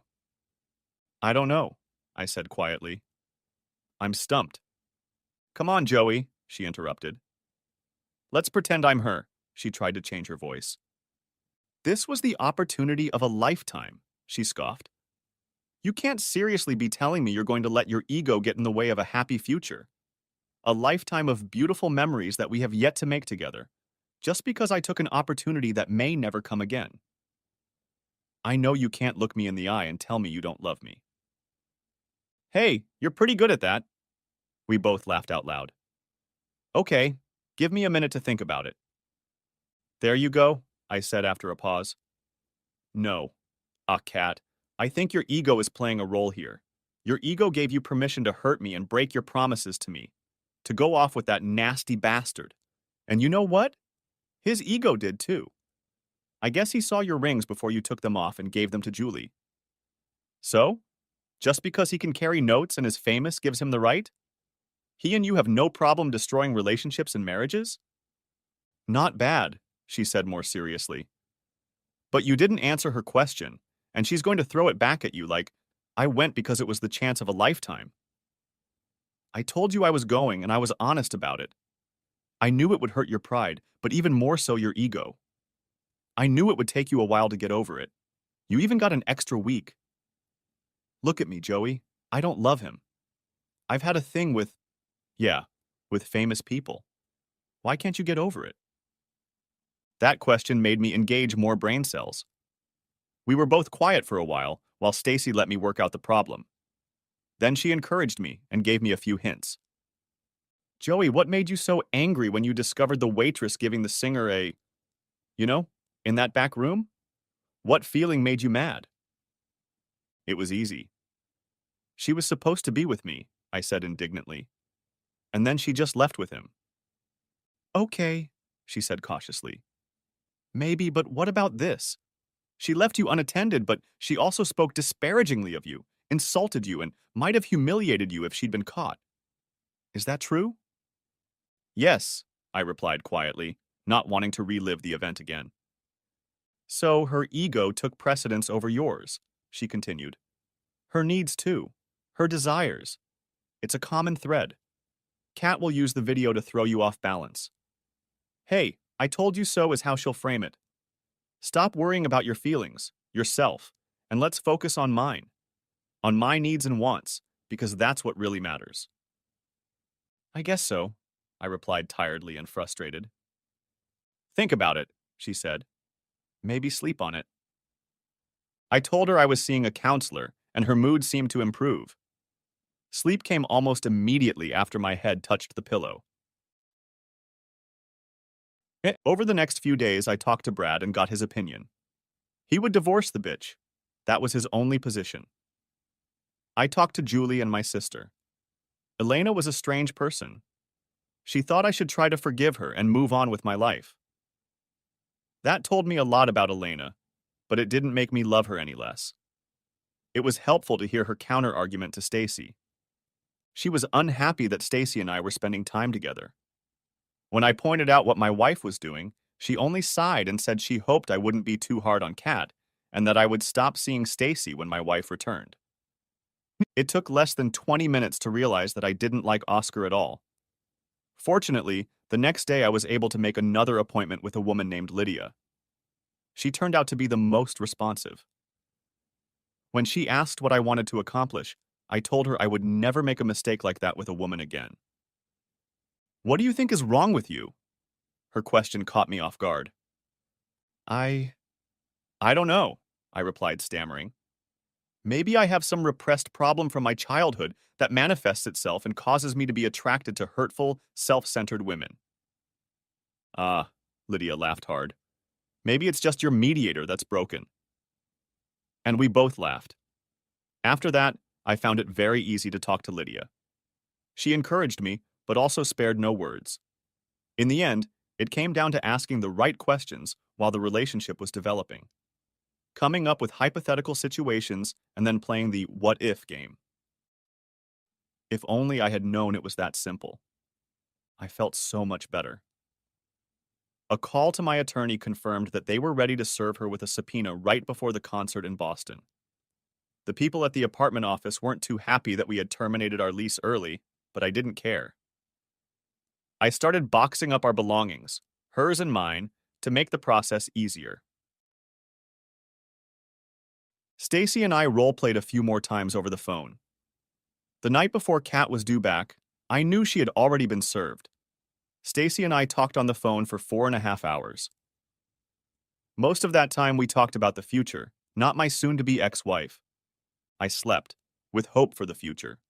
Speaker 1: I don't know, I said quietly. I'm stumped. Come on, Joey, she interrupted. Let's pretend I'm her, she tried to change her voice. This was the opportunity of a lifetime, she scoffed. You can't seriously be telling me you're going to let your ego get in the way of a happy future. A lifetime of beautiful memories that we have yet to make together, just because I took an opportunity that may never come again. I know you can't look me in the eye and tell me you don't love me. Hey, you're pretty good at that. We both laughed out loud. Okay, give me a minute to think about it. There you go, I said after a pause. No. Kat, I think your ego is playing a role here. Your ego gave you permission to hurt me and break your promises to me, to go off with that nasty bastard. And you know what? His ego did too. I guess he saw your rings before you took them off and gave them to Julie. So? Just because he can carry notes and is famous gives him the right? He and you have no problem destroying relationships and marriages? Not bad, she said more seriously. But you didn't answer her question, and she's going to throw it back at you like, I went because it was the chance of a lifetime. I told you I was going, and I was honest about it. I knew it would hurt your pride, but even more so your ego. I knew it would take you a while to get over it. You even got an extra week. Look at me, Joey. I don't love him. I've had a thing with famous people. Why can't you get over it? That question made me engage more brain cells. We were both quiet for a while Stacy let me work out the problem. Then she encouraged me and gave me a few hints. Joey, what made you so angry when you discovered the waitress giving the singer in that back room? What feeling made you mad? It was easy. She was supposed to be with me, I said indignantly. And then she just left with him. Okay, she said cautiously. Maybe, but what about this? She left you unattended, but she also spoke disparagingly of you, insulted you, and might have humiliated you if she'd been caught. Is that true? Yes, I replied quietly, not wanting to relive the event again. So her ego took precedence over yours, she continued. Her needs too, her desires. It's a common thread. Kat will use the video to throw you off balance. Hey, I told you so is how she'll frame it. Stop worrying about your feelings, yourself, and let's focus on mine. On my needs and wants, because that's what really matters. I guess so, I replied tiredly and frustrated. Think about it, she said. Maybe sleep on it. I told her I was seeing a counselor, and her mood seemed to improve. Sleep came almost immediately after my head touched the pillow. Over the next few days, I talked to Brad and got his opinion. He would divorce the bitch. That was his only position. I talked to Julie and my sister. Elena was a strange person. She thought I should try to forgive her and move on with my life. That told me a lot about Elena, but it didn't make me love her any less. It was helpful to hear her counter-argument to Stacy. She was unhappy that Stacy and I were spending time together. When I pointed out what my wife was doing, she only sighed and said she hoped I wouldn't be too hard on Kat and that I would stop seeing Stacy when my wife returned. It took less than 20 minutes to realize that I didn't like Oscar at all. Fortunately, the next day I was able to make another appointment with a woman named Lydia. She turned out to be the most responsive. When she asked what I wanted to accomplish, I told her I would never make a mistake like that with a woman again. "What do you think is wrong with you?" Her question caught me off guard. I I don't know," I replied, stammering. "Maybe I have some repressed problem from my childhood that manifests itself and causes me to be attracted to hurtful, self-centered women." "Ah," Lydia laughed hard. "Maybe it's just your mediator that's broken." And we both laughed. After that, I found it very easy to talk to Lydia. She encouraged me, but also spared no words. In the end, it came down to asking the right questions while the relationship was developing, coming up with hypothetical situations and then playing the what if game. If only I had known it was that simple. I felt so much better. A call to my attorney confirmed that they were ready to serve her with a subpoena right before the concert in Boston. The people at the apartment office weren't too happy that we had terminated our lease early, but I didn't care. I started boxing up our belongings, hers and mine, to make the process easier. Stacy and I role-played a few more times over the phone. The night before Kat was due back, I knew she had already been served. Stacy and I talked on the phone for 4.5 hours. Most of that time we talked about the future, not my soon-to-be ex-wife. I slept, with hope for the future.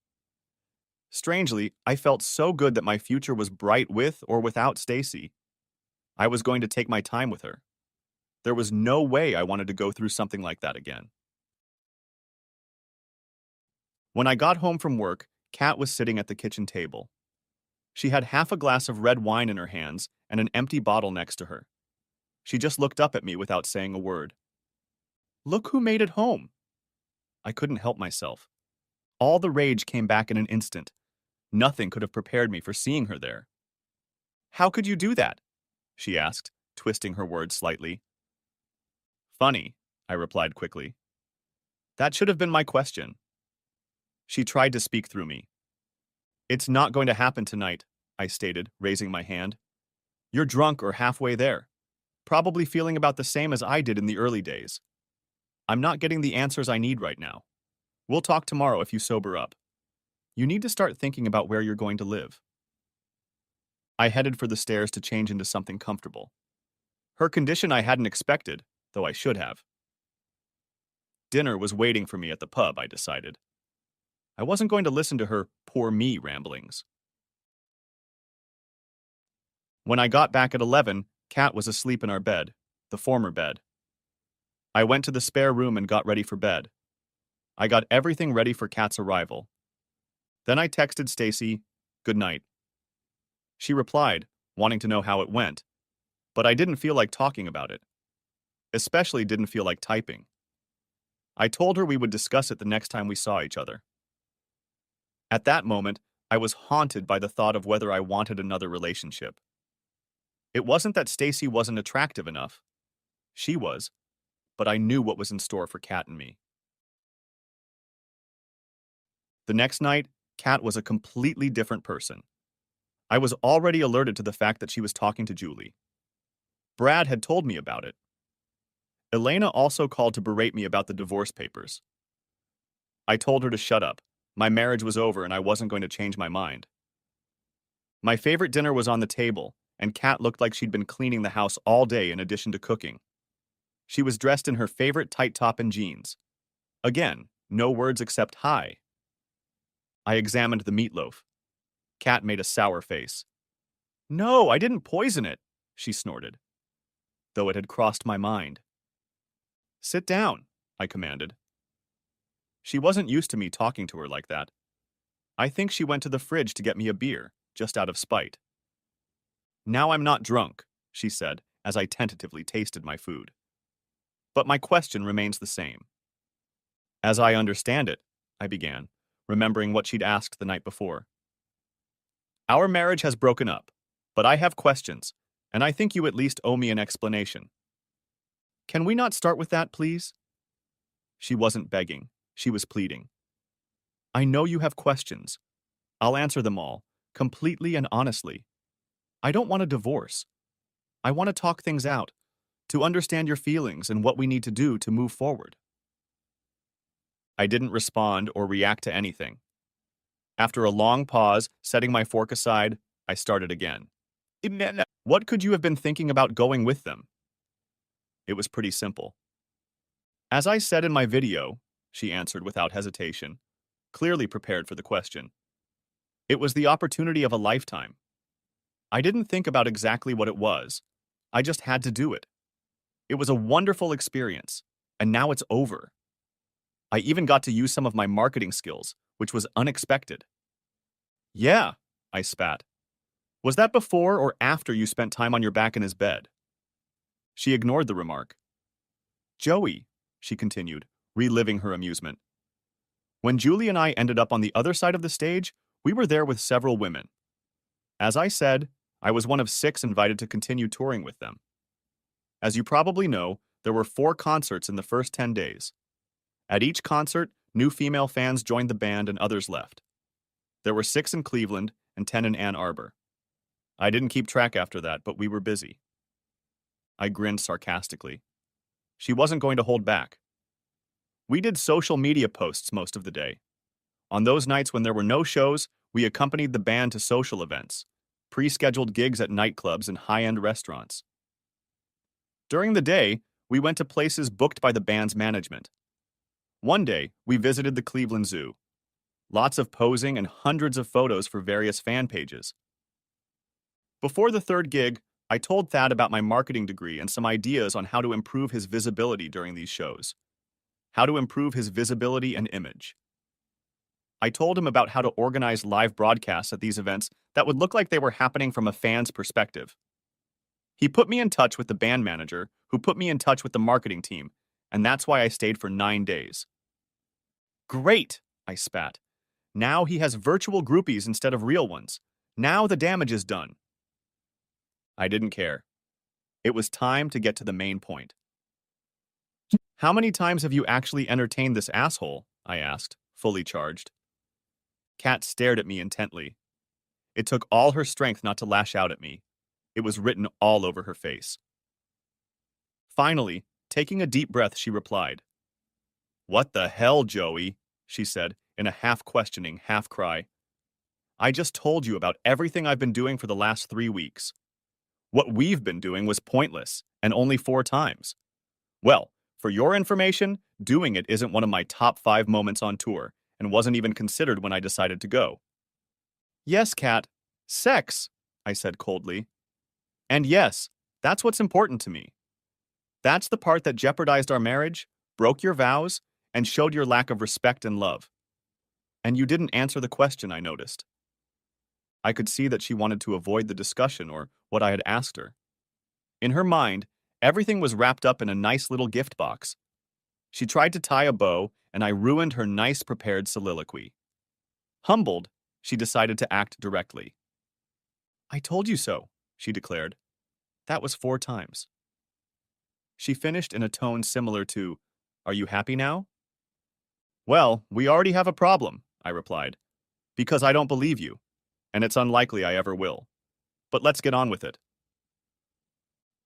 Speaker 1: Strangely, I felt so good that my future was bright with or without Stacy. I was going to take my time with her. There was no way I wanted to go through something like that again. When I got home from work, Kat was sitting at the kitchen table. She had half a glass of red wine in her hands and an empty bottle next to her. She just looked up at me without saying a word. "Look who made it home." I couldn't help myself. All the rage came back in an instant. Nothing could have prepared me for seeing her there. "How could you do that?" she asked, twisting her words slightly. "Funny," I replied quickly. "That should have been my question." She tried to speak through me. "It's not going to happen tonight," I stated, raising my hand. "You're drunk or halfway there, probably feeling about the same as I did in the early days. I'm not getting the answers I need right now. We'll talk tomorrow if you sober up. You need to start thinking about where you're going to live." I headed for the stairs to change into something comfortable. Her condition I hadn't expected, though I should have. Dinner was waiting for me at the pub, I decided. I wasn't going to listen to her poor me ramblings. When I got back at 11, Kat was asleep in our bed, the former bed. I went to the spare room and got ready for bed. I got everything ready for Kat's arrival. Then I texted Stacy, "Good night." She replied, wanting to know how it went, but I didn't feel like talking about it. Especially didn't feel like typing. I told her we would discuss it the next time we saw each other. At that moment, I was haunted by the thought of whether I wanted another relationship. It wasn't that Stacy wasn't attractive enough. She was, but I knew what was in store for Kat and me. The next night, Kat was a completely different person. I was already alerted to the fact that she was talking to Julie. Brad had told me about it. Elena also called to berate me about the divorce papers. I told her to shut up. My marriage was over and I wasn't going to change my mind. My favorite dinner was on the table, and Kat looked like she'd been cleaning the house all day in addition to cooking. She was dressed in her favorite tight top and jeans. Again, no words except hi. I examined the meatloaf. Kat made a sour face. "No, I didn't poison it," she snorted, though it had crossed my mind. "Sit down," I commanded. She wasn't used to me talking to her like that. I think she went to the fridge to get me a beer, just out of spite. "Now I'm not drunk," she said, as I tentatively tasted my food. "But my question remains the same. As I understand it, I began, remembering what she'd asked the night before. Our marriage has broken up, but I have questions, and I think you at least owe me an explanation. Can we not start with that, please? She wasn't begging, she was pleading. I know you have questions. I'll answer them all, completely and honestly. I don't want a divorce. I want to talk things out, to understand your feelings and what we need to do to move forward. I didn't respond or react to anything. After a long pause, setting my fork aside, I started again. What could you have been thinking about going with them? It was pretty simple. As I said in my video, she answered without hesitation, clearly prepared for the question. It was the opportunity of a lifetime. I didn't think about exactly what it was. I just had to do it. It was a wonderful experience, and now it's over. I even got to use some of my marketing skills, which was unexpected. Yeah, I spat. Was that before or after you spent time on your back in his bed? She ignored the remark. Joey, she continued, reliving her amusement. When Julie and I ended up on the other side of the stage, we were there with several women. As I said, I was one of 6 invited to continue touring with them. As you probably know, there were 4 concerts in the first 10 days. At each concert, new female fans joined the band and others left. There were 6 in Cleveland and 10 in Ann Arbor. I didn't keep track after that, but we were busy. I grinned sarcastically. She wasn't going to hold back. We did social media posts most of the day. On those nights when there were no shows, we accompanied the band to social events, pre-scheduled gigs at nightclubs and high-end restaurants. During the day, we went to places booked by the band's management. One day, we visited the Cleveland Zoo. Lots of posing and hundreds of photos for various fan pages. Before the 3rd gig, I told Thad about my marketing degree and some ideas on how to improve his visibility during these shows. How to improve his visibility and image. I told him about how to organize live broadcasts at these events that would look like they were happening from a fan's perspective. He put me in touch with the band manager, who put me in touch with the marketing team, and that's why I stayed for 9 days. Great, I spat. Now he has virtual groupies instead of real ones. Now the damage is done. I didn't care. It was time to get to the main point. How many times have you actually entertained this asshole? I asked, fully charged. Kat stared at me intently. It took all her strength not to lash out at me. It was written all over her face. Finally, taking a deep breath, she replied. What the hell, Joey? She said, in a half-questioning, half-cry. I just told you about everything I've been doing for the last 3 weeks. What we've been doing was pointless, and only 4 times. Well, for your information, doing it isn't one of my top 5 moments on tour, and wasn't even considered when I decided to go. Yes, Kat, sex, I said coldly. And yes, that's what's important to me. That's the part that jeopardized our marriage, broke your vows, and showed your lack of respect and love. And you didn't answer the question, I noticed. I could see that she wanted to avoid the discussion or what I had asked her. In her mind, everything was wrapped up in a nice little gift box. She tried to tie a bow, and I ruined her nice prepared soliloquy. Humbled, she decided to act directly. I told you so, she declared. That was 4 times. She finished in a tone similar to, Are you happy now? Well, we already have a problem, I replied, because I don't believe you, and it's unlikely I ever will. But let's get on with it.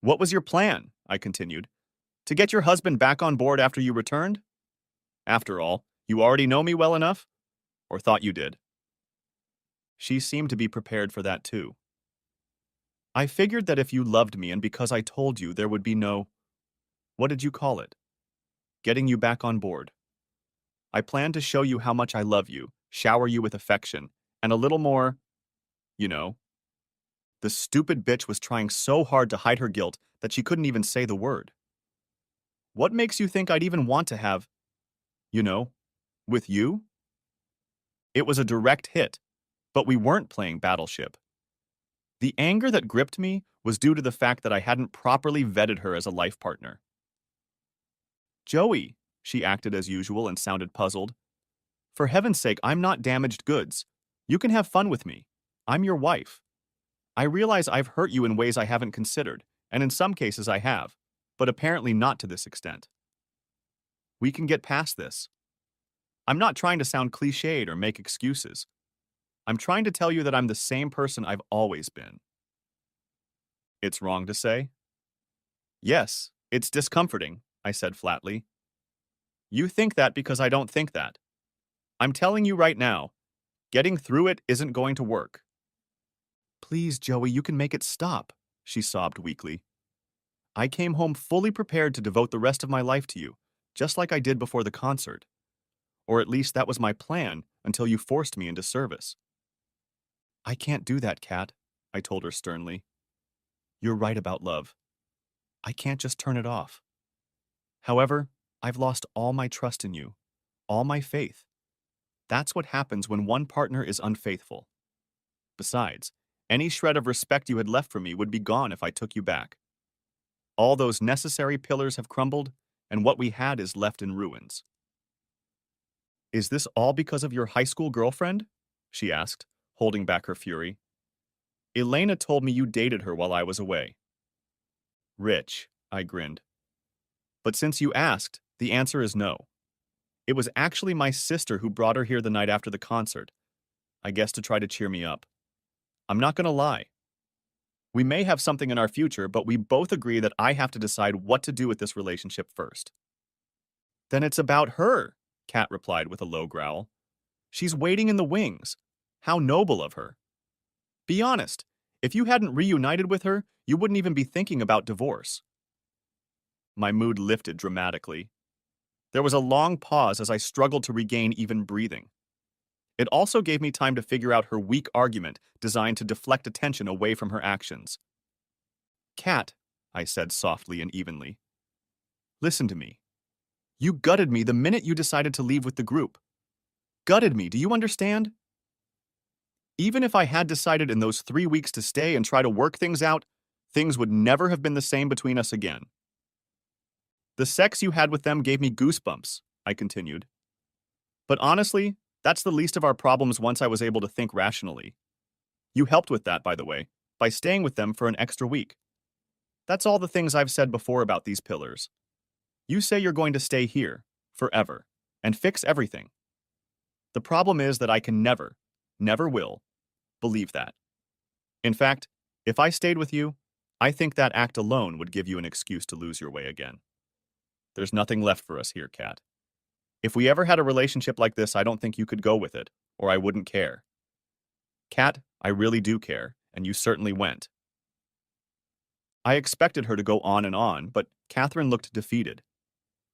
Speaker 1: What was your plan? I continued. To get your husband back on board after you returned? After all, you already know me well enough? Or thought you did? She seemed to be prepared for that too. I figured that if you loved me and because I told you there would be no, what did you call it? Getting you back on board. I planned to show you how much I love you, shower you with affection, and a little more, you know. The stupid bitch was trying so hard to hide her guilt that she couldn't even say the word. What makes you think I'd even want to have, you know, with you? It was a direct hit, but we weren't playing Battleship. The anger that gripped me was due to the fact that I hadn't properly vetted her as a life partner. Joey, She acted as usual and sounded puzzled. For heaven's sake, I'm not damaged goods. You can have fun with me. I'm your wife. I realize I've hurt you in ways I haven't considered, and in some cases I have, but apparently not to this extent. We can get past this. I'm not trying to sound cliched or make excuses. I'm trying to tell you that I'm the same person I've always been. It's wrong to say? Yes, it's discomforting, I said flatly. You think that because I don't think that. I'm telling you right now, getting through it isn't going to work. Please, Joey, you can make it stop, she sobbed weakly. I came home fully prepared to devote the rest of my life to you, just like I did before the concert. Or at least that was my plan until you forced me into service. I can't do that, Kat, I told her sternly. You're right about love. I can't just turn it off. However, I've lost all my trust in you, all my faith. That's what happens when one partner is unfaithful. Besides, any shred of respect you had left for me would be gone if I took you back. All those necessary pillars have crumbled, and what we had is left in ruins. Is this all because of your high school girlfriend? She asked, holding back her fury. Elena told me you dated her while I was away. Rich, I grinned. But since you asked, the answer is no. It was actually my sister who brought her here the night after the concert, I guess to try to cheer me up. I'm not going to lie. We may have something in our future, but we both agree that I have to decide what to do with this relationship first. Then it's about her, Kat replied with a low growl. She's waiting in the wings. How noble of her. Be honest, if you hadn't reunited with her, you wouldn't even be thinking about divorce. My mood lifted dramatically. There was a long pause as I struggled to regain even breathing. It also gave me time to figure out her weak argument designed to deflect attention away from her actions. Kat, I said softly and evenly, listen to me. You gutted me the minute you decided to leave with the group. Gutted me, do you understand? Even if I had decided in those 3 weeks to stay and try to work things out, things would never have been the same between us again. The sex you had with them gave me goosebumps, I continued. But honestly, that's the least of our problems once I was able to think rationally. You helped with that, by the way, by staying with them for an extra week. That's all the things I've said before about these pillars. You say you're going to stay here, forever, and fix everything. The problem is that I can never will, believe that. In fact, if I stayed with you, I think that act alone would give you an excuse to lose your way again. There's nothing left for us here, Kat. If we ever had a relationship like this, I don't think you could go with it, or I wouldn't care. Kat, I really do care, and you certainly went. I expected her to go on, but Catherine looked defeated.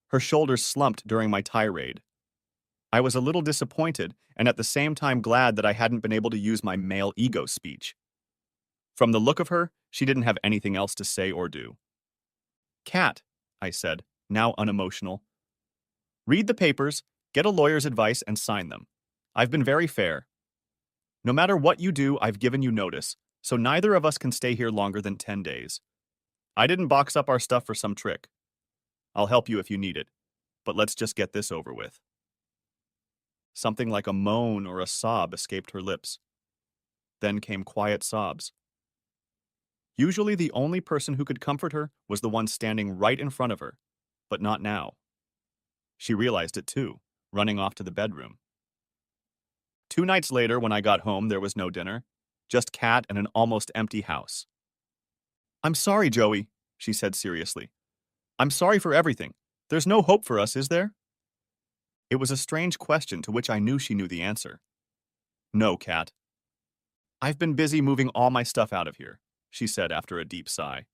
Speaker 1: Her shoulders slumped during my tirade. I was a little disappointed and at the same time glad that I hadn't been able to use my male ego speech. From the look of her, she didn't have anything else to say or do. Kat, I said, now unemotional. Read the papers, get a lawyer's advice, and sign them. I've been very fair. No matter what you do, I've given you notice, so neither of us can stay here longer than 10 days. I didn't box up our stuff for some trick. I'll help you if you need it, but let's just get this over with. Something like a moan or a sob escaped her lips. Then came quiet sobs. Usually the only person who could comfort her was the one standing right in front of her, but not now. She realized it too, running off to the bedroom. 2 nights later, when I got home, there was no dinner, just Kat and an almost empty house. I'm sorry, Joey, she said seriously. I'm sorry for everything. There's no hope for us, is there? It was a strange question to which I knew she knew the answer. No, Kat. I've been busy moving all my stuff out of here, she said after a deep sigh.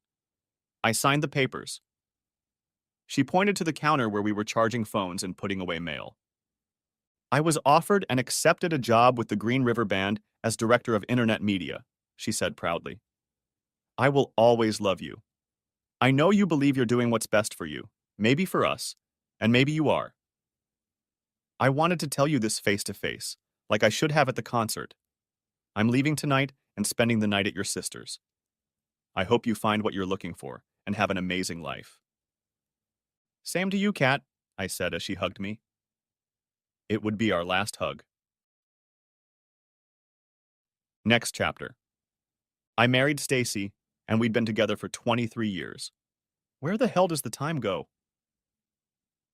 Speaker 1: I signed the papers. She pointed to the counter where we were charging phones and putting away mail. I was offered and accepted a job with the Green River Band as director of internet media, she said proudly. I will always love you. I know you believe you're doing what's best for you, maybe for us, and maybe you are. I wanted to tell you this face to face, like I should have at the concert. I'm leaving tonight and spending the night at your sister's. I hope you find what you're looking for and have an amazing life. Same to you, Kat. I said as she hugged me. It would be our last hug. Next chapter. I married Stacy, and we'd been together for 23 years. Where the hell does the time go?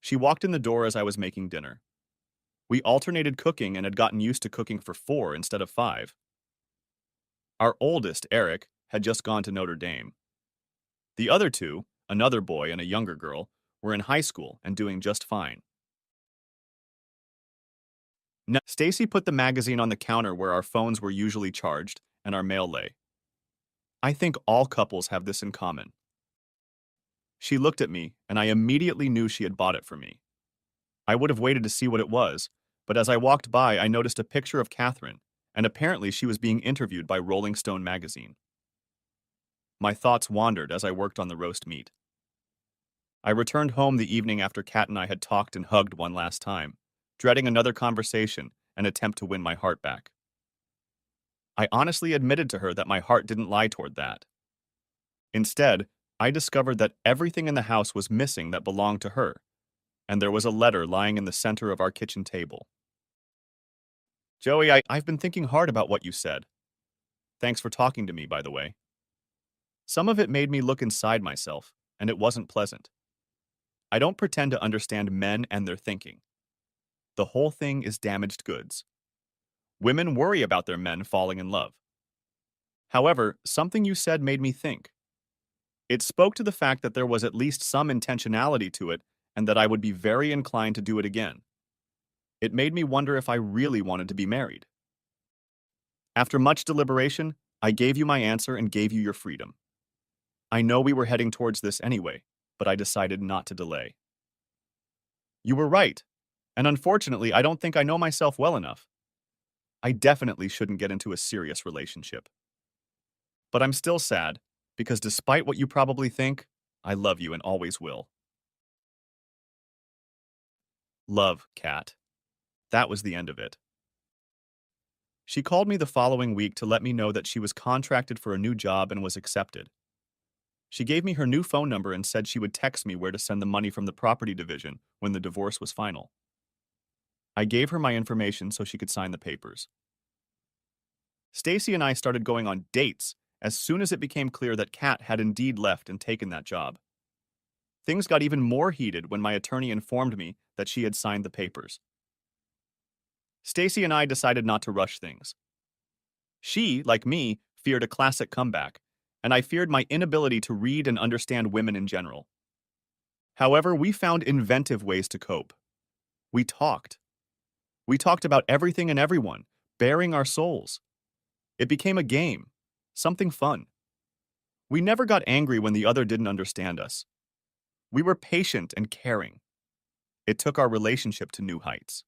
Speaker 1: She walked in the door as I was making dinner. We alternated cooking and had gotten used to cooking for 4 instead of 5. Our oldest, Eric, had just gone to Notre Dame. The other two, another boy and a younger girl, were in high school and doing just fine. Stacy put the magazine on the counter where our phones were usually charged and our mail lay. I think all couples have this in common. She looked at me, and I immediately knew she had bought it for me. I would have waited to see what it was, but as I walked by, I noticed a picture of Catherine, and apparently she was being interviewed by Rolling Stone magazine. My thoughts wandered as I worked on the roast meat. I returned home the evening after Kat and I had talked and hugged one last time, dreading another conversation and attempt to win my heart back. I honestly admitted to her that my heart didn't lie toward that. Instead, I discovered that everything in the house was missing that belonged to her, and there was a letter lying in the center of our kitchen table. Joey, I've been thinking hard about what you said. Thanks for talking to me, by the way. Some of it made me look inside myself, and it wasn't pleasant. I don't pretend to understand men and their thinking. The whole thing is damaged goods. Women worry about their men falling in love. However, something you said made me think. It spoke to the fact that there was at least some intentionality to it and that I would be very inclined to do it again. It made me wonder if I really wanted to be married. After much deliberation, I gave you my answer and gave you your freedom. I know we were heading towards this anyway, but I decided not to delay. You were right, and unfortunately, I don't think I know myself well enough. I definitely shouldn't get into a serious relationship. But I'm still sad, because despite what you probably think, I love you and always will. Love, Kat. That was the end of it. She called me the following week to let me know that she was contracted for a new job and was accepted. She gave me her new phone number and said she would text me where to send the money from the property division when the divorce was final. I gave her my information so she could sign the papers. Stacy and I started going on dates as soon as it became clear that Kat had indeed left and taken that job. Things got even more heated when my attorney informed me that she had signed the papers. Stacy and I decided not to rush things. She, like me, feared a classic comeback, and I feared my inability to read and understand women in general. However, we found inventive ways to cope. We talked. We talked about everything and everyone, baring our souls. It became a game, something fun. We never got angry when the other didn't understand us. We were patient and caring. It took our relationship to new heights.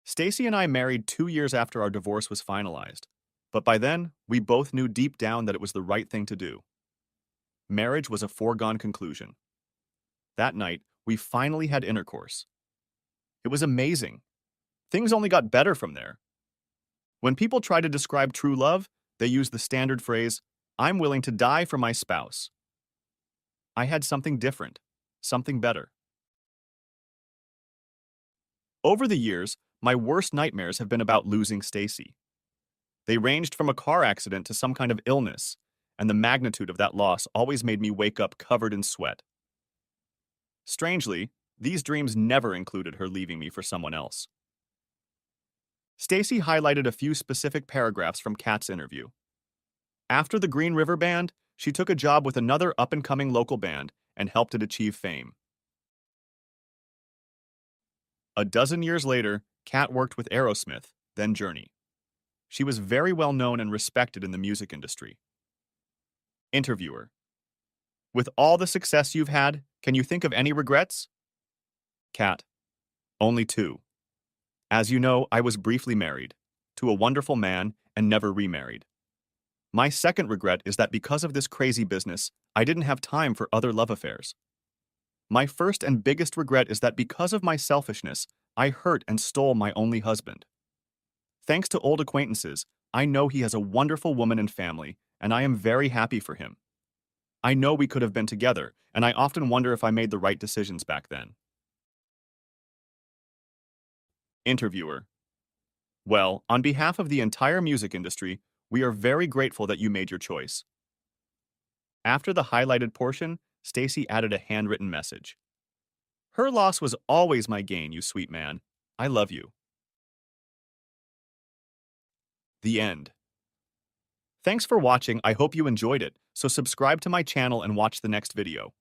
Speaker 1: Stacy and I married 2 years after our divorce was finalized, but by then, we both knew deep down that it was the right thing to do. Marriage was a foregone conclusion. That night, we finally had intercourse. It was amazing. Things only got better from there. When people try to describe true love, they use the standard phrase, "I'm willing to die for my spouse." I had something different, something better. Over the years, my worst nightmares have been about losing Stacy. They ranged from a car accident to some kind of illness, and the magnitude of that loss always made me wake up covered in sweat. Strangely, these dreams never included her leaving me for someone else. Stacy highlighted a few specific paragraphs from Kat's interview. After the Green River Band, she took a job with another up-and-coming local band and helped it achieve fame. A dozen years later, Kat worked with Aerosmith, then Journey. She was very well known and respected in the music industry. Interviewer: with all the success you've had, can you think of any regrets? Kat: only 2. As you know, I was briefly married, to a wonderful man, and never remarried. My second regret is that because of this crazy business, I didn't have time for other love affairs. My first and biggest regret is that because of my selfishness, I hurt and stole my only husband. Thanks to old acquaintances, I know he has a wonderful woman and family, and I am very happy for him. I know we could have been together, and I often wonder if I made the right decisions back then. Interviewer. Well, on behalf of the entire music industry, we are very grateful that you made your choice. After the highlighted portion, Stacy added a handwritten message. Her loss was always my gain, you sweet man. I love you. The end. Thanks for watching. I hope you enjoyed it. So subscribe to my channel and watch the next video.